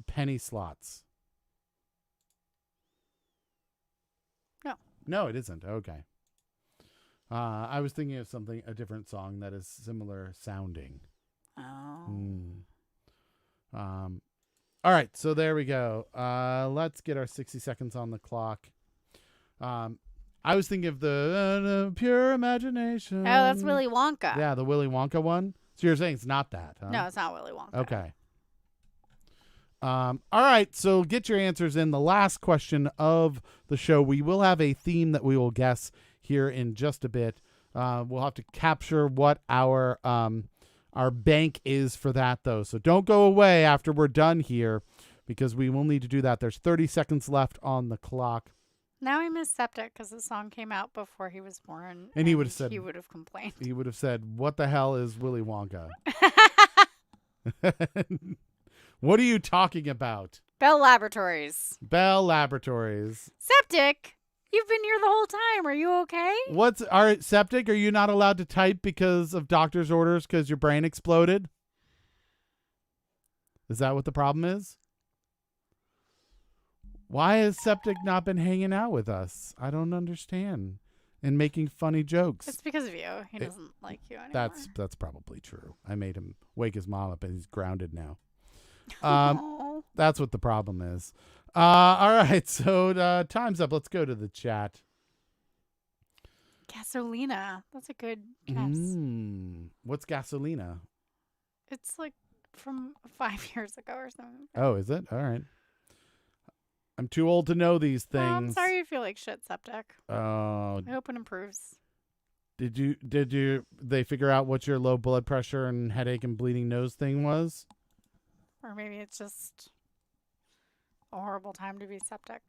penny slots? No. No, it isn't. Okay. I was thinking of a different song that is similar sounding. Oh. All right, so there we go. Let's get our 60 seconds on the clock. I was thinking of the Pure Imagination. Oh, that's Willy Wonka. Yeah, the Willy Wonka one. So you're saying it's not that, huh? No, it's not Willy Wonka. Okay. All right, so get your answers in. The last question of the show. We will have a theme that we will guess here in just a bit. We'll have to capture what our bank is for that, though. So don't go away after we're done here, because we will need to do that. There's 30 seconds left on the clock. Now I miss Septic because the song came out before he was born. And he would have said... He would have complained. He would have said, what the hell is Willy Wonka? What are you talking about? Bell Laboratories. Bell Laboratories. Septic, you've been here the whole time. Are you okay? Septic? Are you not allowed to type because of doctor's orders because your brain exploded? Is that what the problem is? Why has Septic not been hanging out with us? I don't understand. And making funny jokes. It's because of you. He doesn't like you anymore. That's probably true. I made him wake his mom up and he's grounded now. That's what the problem is. All right, so time's up. Let's go to the chat. Gasolina. That's a good guess. What's Gasolina? It's like from 5 years ago or something. Oh, is it? All right. I'm too old to know these things. I'm sorry you feel like shit, Septic. Oh. I hope it improves. Did they figure out what your low blood pressure and headache and bleeding nose thing was? Or maybe it's just a horrible time to be septic.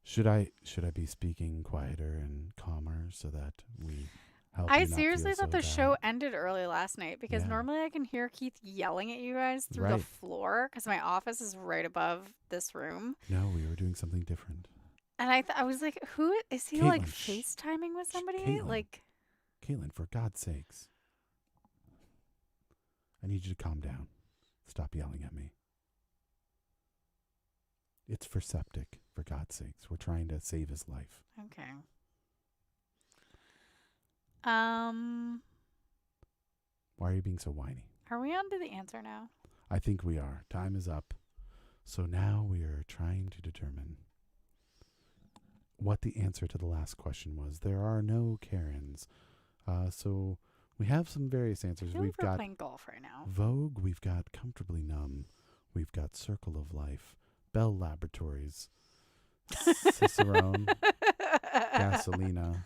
Should I be speaking quieter and calmer so that we help? I seriously thought the show ended early last night because Yeah. normally I can hear Keith yelling at you guys through the floor because my office is right above this room. No, we were doing something different. And I was like, who is he? Caitlin, Like FaceTiming with somebody? Caitlin, for God's sakes, I need you to calm down. Stop yelling at me. It's for Septic, for God's sakes. We're trying to save his life. Okay. Why are you being so whiny? Are we on to the answer now? I think we are. Time is up. So now we are trying to determine what the answer to the last question was. There are no Karens. So we have some various answers. We're playing golf right now. Vogue, we've got Comfortably Numb, we've got Circle of Life, Bell Laboratories, Cicerone, Gasolina,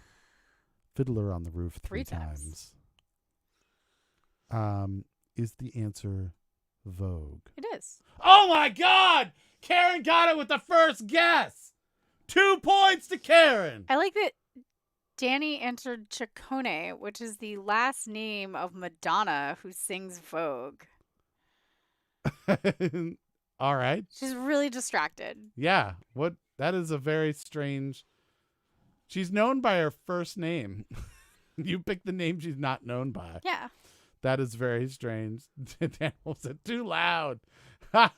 Fiddler on the Roof three times. Is the answer Vogue? It is. Oh my God! Karen got it with the first guess! 2 points to Karen! I like that Danny entered Ciccone, which is the last name of Madonna, who sings Vogue. All right. She's really distracted. Yeah. That is a very strange. She's known by her first name. You picked the name she's not known by. Yeah. That is very strange. Daniel said too loud. All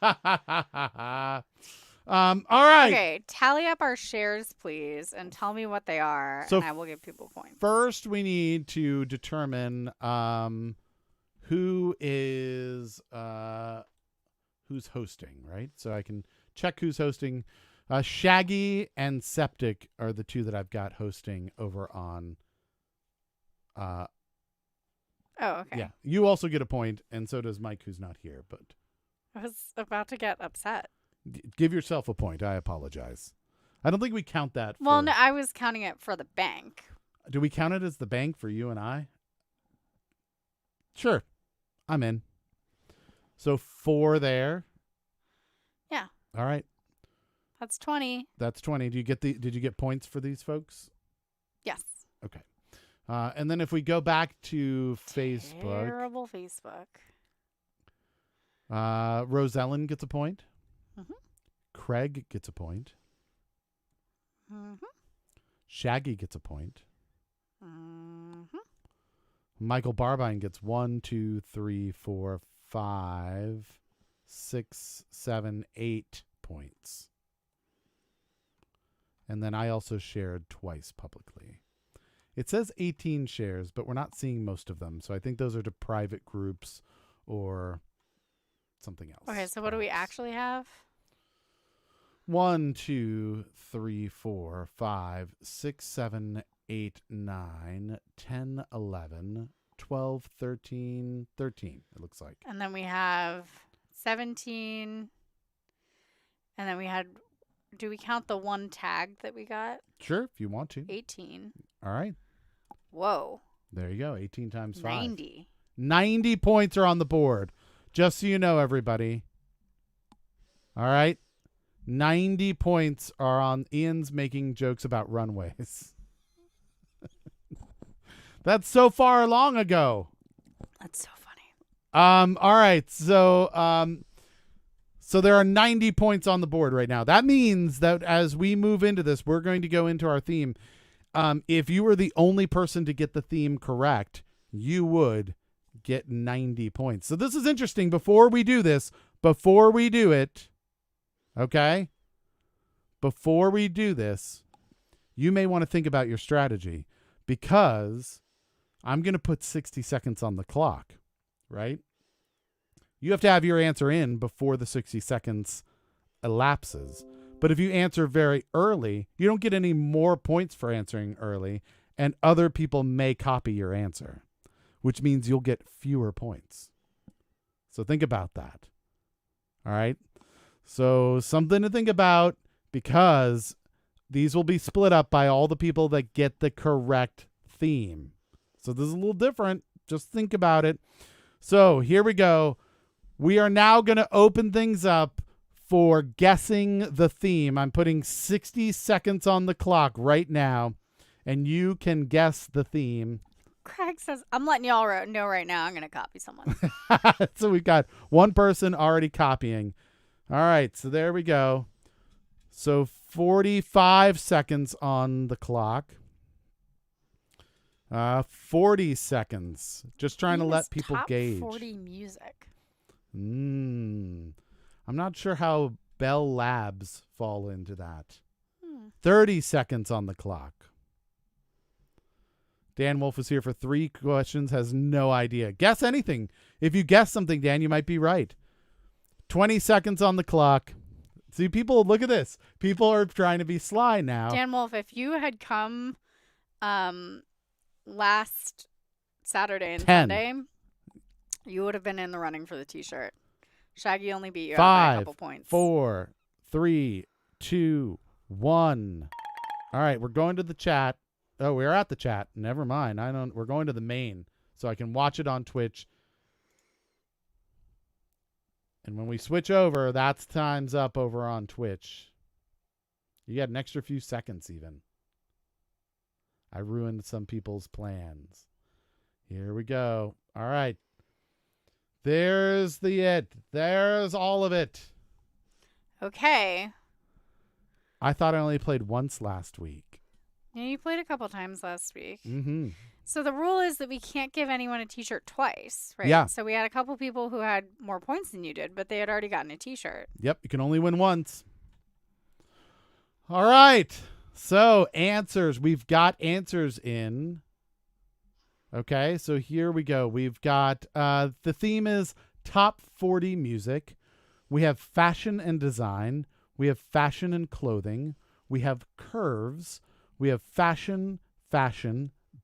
right. Okay, tally up our shares, please, and tell me what they are, and I will give people points. First, we need to determine who is who's hosting, right? So I can check who's hosting. Shaggy and Septic are the two that I've got hosting over on. Oh, okay. Yeah, you also get a point, and so does Mike, who's not here. But I was about to get upset. Give yourself a point. I apologize. I don't think we count that. Well, no, I was counting it for the bank. Do we count it as the bank for you and I? Sure. I'm in. So 4 there. Yeah. All right. That's 20. That's 20. Did you get points for these folks? Yes. Okay. And then if we go back to Facebook. Terrible Facebook. Rosellen gets a point. Mhm. Craig gets a point. Mhm. Shaggy gets a point. Mhm. Michael Barbine gets 1, 2, 3, 4, 5, 6, 7, 8 points. And then I also shared twice publicly. It says 18 shares, but we're not seeing most of them. So I think those are to private groups or something else. Okay, so what do we perhaps. actually have? 1, 2, 3, 4, 5, 6, 7, 8, 9, 10, 11, 12, 13, 13, it looks like. And then we have 17. And then we had, do we count the one tag that we got? Sure, if you want to. 18. All right. Whoa. There you go. 18 times 5. 90. 90 points are on the board. Just so you know, everybody. All right. 90 points are on Ian's making jokes about runways. That's so far long ago. That's so funny. All right. So there are 90 points on the board right now. That means that as we move into this, we're going to go into our theme. If you were the only person to get the theme correct, you would get 90 points. So this is interesting. Before we do it, okay? Before we do this, you may want to think about your strategy because I'm going to put 60 seconds on the clock, right? You have to have your answer in before the 60 seconds elapses. But if you answer very early, you don't get any more points for answering early, and other people may copy your answer, which means you'll get fewer points. So think about that. All right? So something to think about, because these will be split up by all the people that get the correct theme. So this is a little different. Just think about it. So here we go. We are now going to open things up for guessing the theme. I'm putting 60 seconds on the clock right now, and you can guess the theme. Craig says, I'm letting y'all know right now I'm going to copy someone. So we've got one person already copying. All right, so there we go. So 45 seconds on the clock. 40 seconds. Just trying to let people top gauge. 40 music. I'm not sure how Bell Labs fall into that. 30 seconds on the clock. Dan Wolf is here for 3 questions, has no idea. Guess anything. If you guess something, Dan, you might be right. 20 seconds on the clock. See, people, look at this. People are trying to be sly now. Dan Wolf, if you had come last Saturday and 10. Sunday, you would have been in the running for the t-shirt. Shaggy only beat you out by a couple points. 4, 3, 2, 1. All right, we're going to the chat. Oh, we're at the chat. Never mind. We're going to the main so I can watch it on Twitch. And when we switch over, that's time's up over on Twitch. You got an extra few seconds even. I ruined some people's plans. Here we go. All right. There's There's all of it. Okay. I thought I only played once last week. Yeah, you played a couple times last week. Mm-hmm. So the rule is that we can't give anyone a t-shirt twice, right? Yeah. So we had a couple people who had more points than you did, but they had already gotten a t-shirt. Yep, you can only win once. All right. So answers. We've got answers in. Okay, so here we go. We've got the theme is top 40 music. We have fashion and design. We have fashion and clothing. We have curves. We have fashion,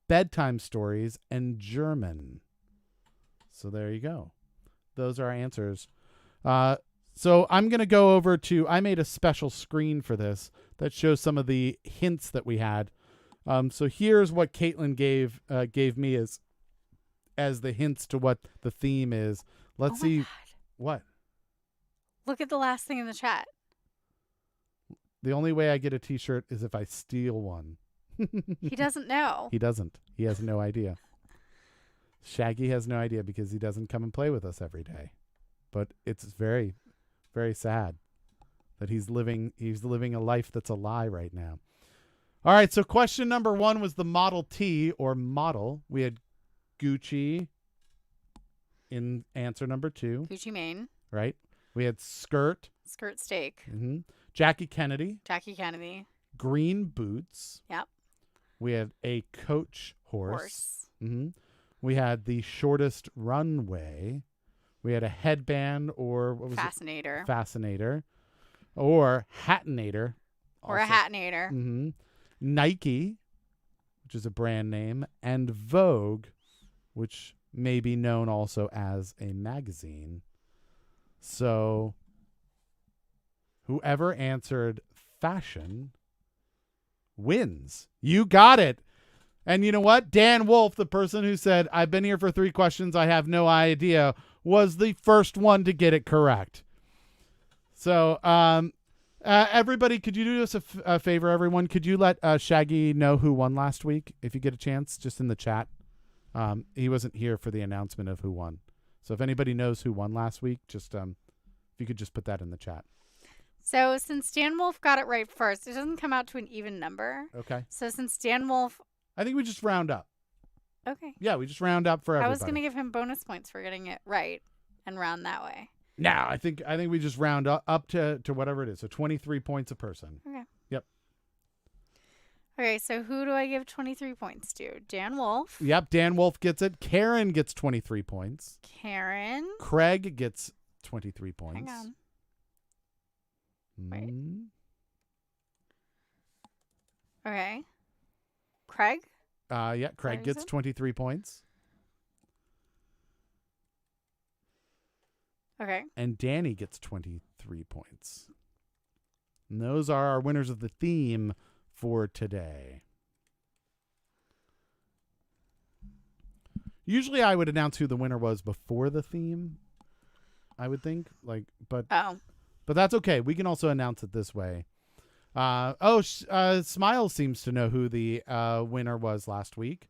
bedtime stories, and German. So there you go. Those are our answers. So I'm going to go over to, I made a special screen for this that shows some of the hints that we had. So here's what Caitlin gave me as the hints to what the theme is. Let's see. God. What? Look at the last thing in the chat. The only way I get a t-shirt is if I steal one. He doesn't know. He doesn't. He has no idea. Shaggy has no idea because he doesn't come and play with us every day. but it's very, very sad that he's living a life that's a lie right now. All right, so question number 1 was the Model T or model. We had Gucci in answer number 2, Gucci Mane. right? We had skirt. Skirt steak. Mm-hmm. Jackie Kennedy. Jackie Kennedy. Green boots. Yep. We had a coach horse. Horse. Mm-hmm. We had the shortest runway. We had a headband or what was Fascinator. it? Fascinator. Or Hatinator. Or a Hatinator. Mm-hmm. Nike, which is a brand name, and Vogue, which may be known also as a magazine. So whoever answered fashion wins. You got it. And you know what? Dan Wolf, the person who said, I've been here for 3 questions, I have no idea, was the first one to get it correct. So, everybody, could you do us a favor, everyone? Could you let Shaggy know who won last week, if you get a chance, just in the chat? He wasn't here for the announcement of who won. So if anybody knows who won last week, just if you could just put that in the chat. So since Dan Wolf got it right first, it doesn't come out to an even number. Okay. So since Dan Wolf... I think we just round up. Okay. Yeah, we just round up for everybody. I was going to give him bonus points for getting it right and round that way. No, I think we just round up to whatever it is. So 23 points a person. Okay. Yep. Okay, so who do I give 23 points to? Dan Wolf. Yep, Dan Wolf gets it. Karen gets 23 points. Karen. Craig gets 23 points. Hang on. Wait. Okay. Craig? Yeah, Craig gets 23 points. Okay. And Danny gets 23 points. And those are our winners of the theme for today. Usually I would announce who the winner was before the theme, I would think. But that's okay. We can also announce it this way. Smile seems to know who the winner was last week.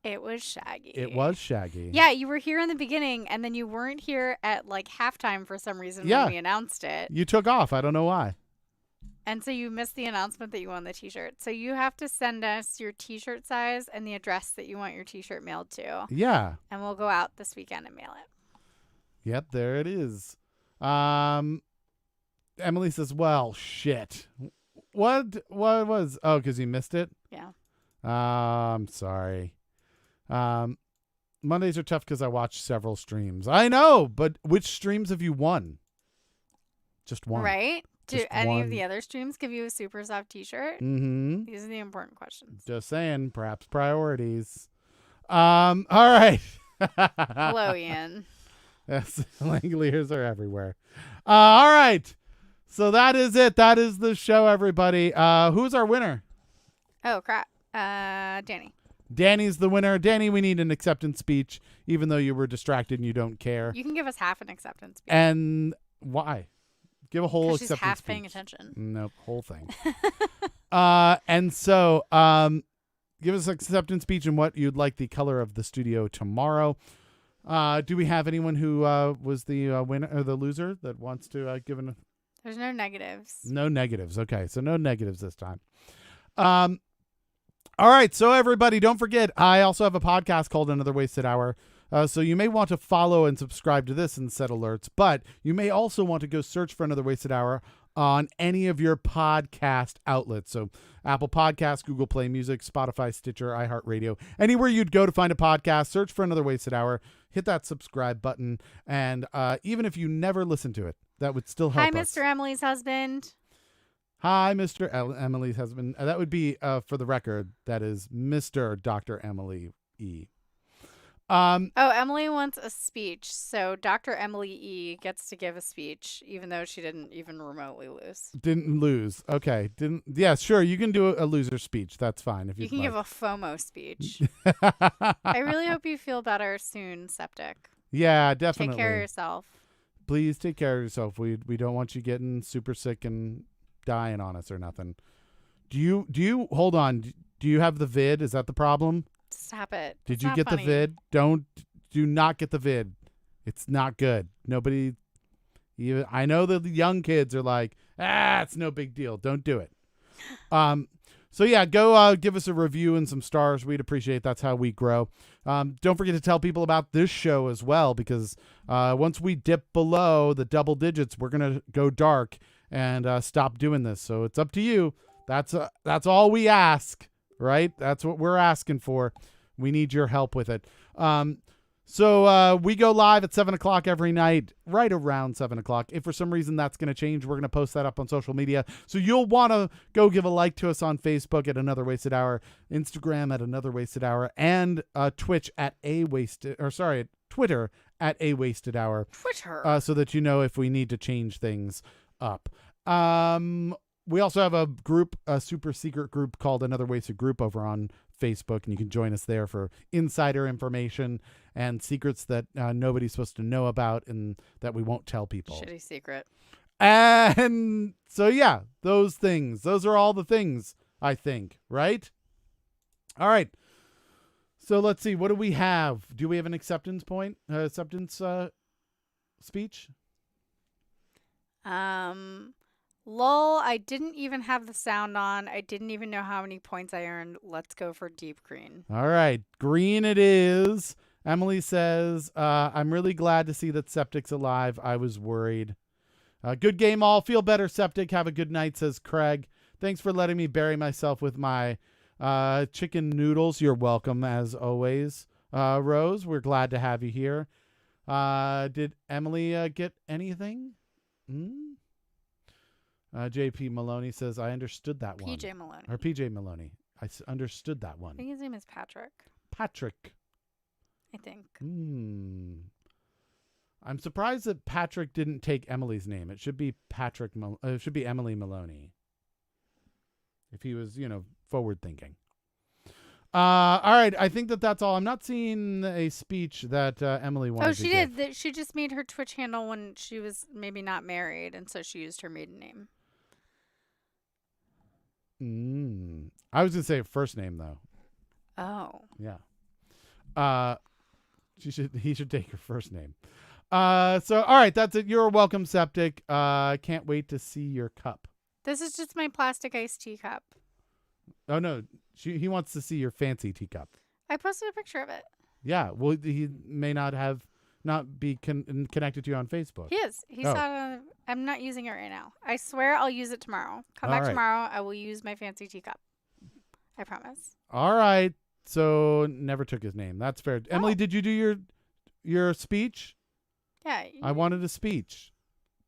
It was Shaggy. It was Shaggy. Yeah, you were here in the beginning, and then you weren't here at halftime for some reason when we announced it. You took off. I don't know why. And so you missed the announcement that you won the t-shirt. So you have to send us your t-shirt size and the address that you want your t-shirt mailed to. Yeah. And we'll go out this weekend and mail it. Yep, there it is. Emily says, well, shit. What was... Oh, because you missed it? Yeah. I'm sorry. Mondays are tough because I watch several streams. I know, but which streams have you won? Just one. Right? Do Just any one. of the other streams give you a super soft t-shirt? Mm-hmm. These are the important questions. Just saying, perhaps priorities. All right. Hello, Ian. Yes, Langoliers are everywhere. All right. So that is it. That is the show, everybody. Who's our winner? Oh, crap. Danny. Danny's the winner. Danny, we need an acceptance speech, even though you were distracted and you don't care. You can give us half an acceptance speech. And why? Give a whole acceptance she's half speech. paying attention. Nope, whole thing. And so give us an acceptance speech and what you'd like the color of the studio tomorrow. Do we have anyone who was the winner or the loser that wants to give an... There's no negatives. No negatives. Okay, so no negatives this time. All right, so everybody, don't forget, I also have a podcast called Another Wasted Hour. So you may want to follow and subscribe to this and set alerts, but you may also want to go search for Another Wasted Hour on any of your podcast outlets. So Apple Podcasts, Google Play Music, Spotify, Stitcher, iHeartRadio, anywhere you'd go to find a podcast, search for Another Wasted Hour, hit that subscribe button, and even if you never listen to it, that would still help us. Hi, Mr. Emily's husband. Hi, Mr. Emily's husband. That would be, for the record, that is Mr. Dr. Emily E. Emily wants a speech, so Dr. Emily E gets to give a speech, even though she didn't even remotely lose. Didn't lose. Okay. Didn't. Yeah, sure. You can do a loser speech. That's fine. If you can give a FOMO speech. a. I really hope you feel better soon, Septic. Yeah, definitely. Take care of yourself. Please take care of yourself. We don't want you getting super sick and dying on us or nothing. Do you hold on? Do you have the vid? Is that the problem? Stop it. Did It's you not get funny. the vid? Do not get the vid. It's not good. Nobody, even I know that the young kids are like, it's no big deal. Don't do it. So yeah, go give us a review and some stars. We'd appreciate. That's how we grow. Don't forget to tell people about this show as well, because once we dip below the double digits, we're gonna go dark and stop doing this. So it's up to you. That's all we ask, right? That's what we're asking for. We need your help with it. So we go live at 7 o'clock every night, right around 7 o'clock. If for some reason that's going to change, we're going to post that up on social media. So you'll want to go give a like to us on Facebook at Another Wasted Hour, Instagram at Another Wasted Hour, and Twitch at Twitter at A Wasted Hour. Twitter. So that you know if we need to change things up. We also have a group, a super secret group called Another Wasted Group over on Facebook, and you can join us there for insider information and secrets that nobody's supposed to know about and that we won't tell people. Shitty secret. And so, yeah, those things. Those are all the things, I think, right? All right. So let's see. What do we have? Do we have an acceptance point? Acceptance speech? Lol, I didn't even have the sound on. I didn't even know how many points I earned. Let's go for deep green. All right. Green it is. Emily says, I'm really glad to see that Septic's alive. I was worried. Good game all. Feel better, Septic. Have a good night, says Craig. Thanks for letting me bury myself with my chicken noodles. You're welcome, as always. Rose, we're glad to have you here. Did Emily get anything? JP Maloney says, I understood that one. PJ Maloney. Or PJ Maloney. understood that I one. think his name is Patrick. Patrick. I think. I'm surprised that Patrick didn't take Emily's name. It should be it should be Emily Maloney. If he was, forward thinking. All right. I think that's all. I'm not seeing a speech that Emily wanted to give. Oh, she did. She just made her Twitch handle when she was maybe not married, and so she used her maiden name. I was going to say first name, though. Oh. Yeah. He should take her first name. So, all right. That's it. You're welcome, Septic. Can't wait to see your cup. This is just my plastic iced tea cup. Oh, no. He wants to see your fancy teacup. I posted a picture of it. Yeah. Well, he may not be connected to you on Facebook. He is. He saw it. I'm not using it right now. I swear I'll use it tomorrow. Come back tomorrow. I will use my fancy teacup. I promise. All right. So never took his name. That's fair. Oh. Emily, did you do your speech? Yeah. I wanted a speech.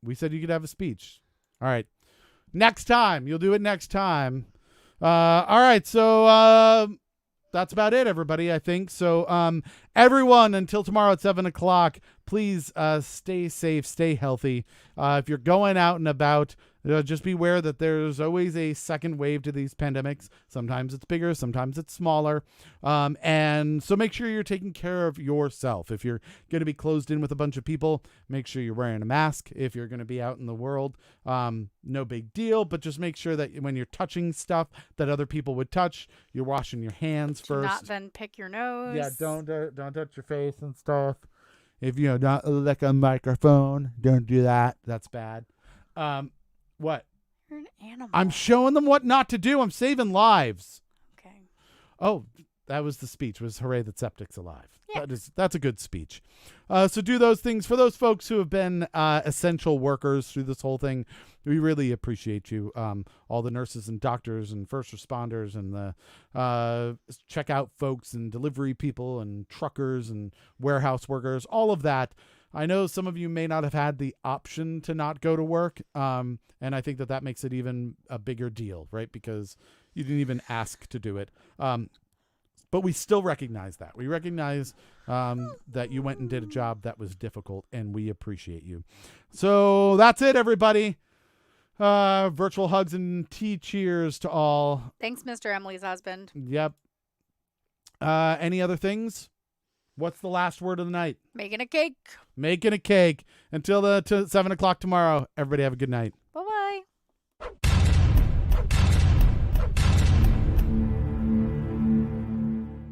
We said you could have a speech. All right. Next time. You'll do it next time. All right. So that's about it, everybody, I think. So everyone, until tomorrow at 7 o'clock, please stay safe, stay healthy. If you're going out and about, just beware that there's always a second wave to these pandemics. Sometimes it's bigger, sometimes it's smaller. And so make sure you're taking care of yourself. If you're going to be closed in with a bunch of people, make sure you're wearing a mask. If you're going to be out in the world, no big deal, but just make sure that when you're touching stuff that other people would touch, you're washing your hands first. Do not then pick your nose. Yeah, don't touch your face and stuff. If you don't lick a microphone, don't do that. That's bad. What? You're an animal. I'm showing them what not to do. I'm saving lives. Okay. Oh, that was the speech. Was hooray that Septic's alive. Yeah. That's a good speech. So do those things for those folks who have been essential workers through this whole thing. We really appreciate you. All the nurses and doctors and first responders and the checkout folks and delivery people and truckers and warehouse workers, all of that. I know some of you may not have had the option to not go to work. And I think that makes it even a bigger deal, right? Because you didn't even ask to do it. But we still recognize that. We recognize that you went and did a job that was difficult, and we appreciate you. So that's it, everybody. Virtual hugs and tea cheers to all. Thanks, Mr. Emily's husband. Yep. Any other things? What's the last word of the night? Making a cake. Making a cake. Until 7 o'clock tomorrow. Everybody have a good night. Bye-bye.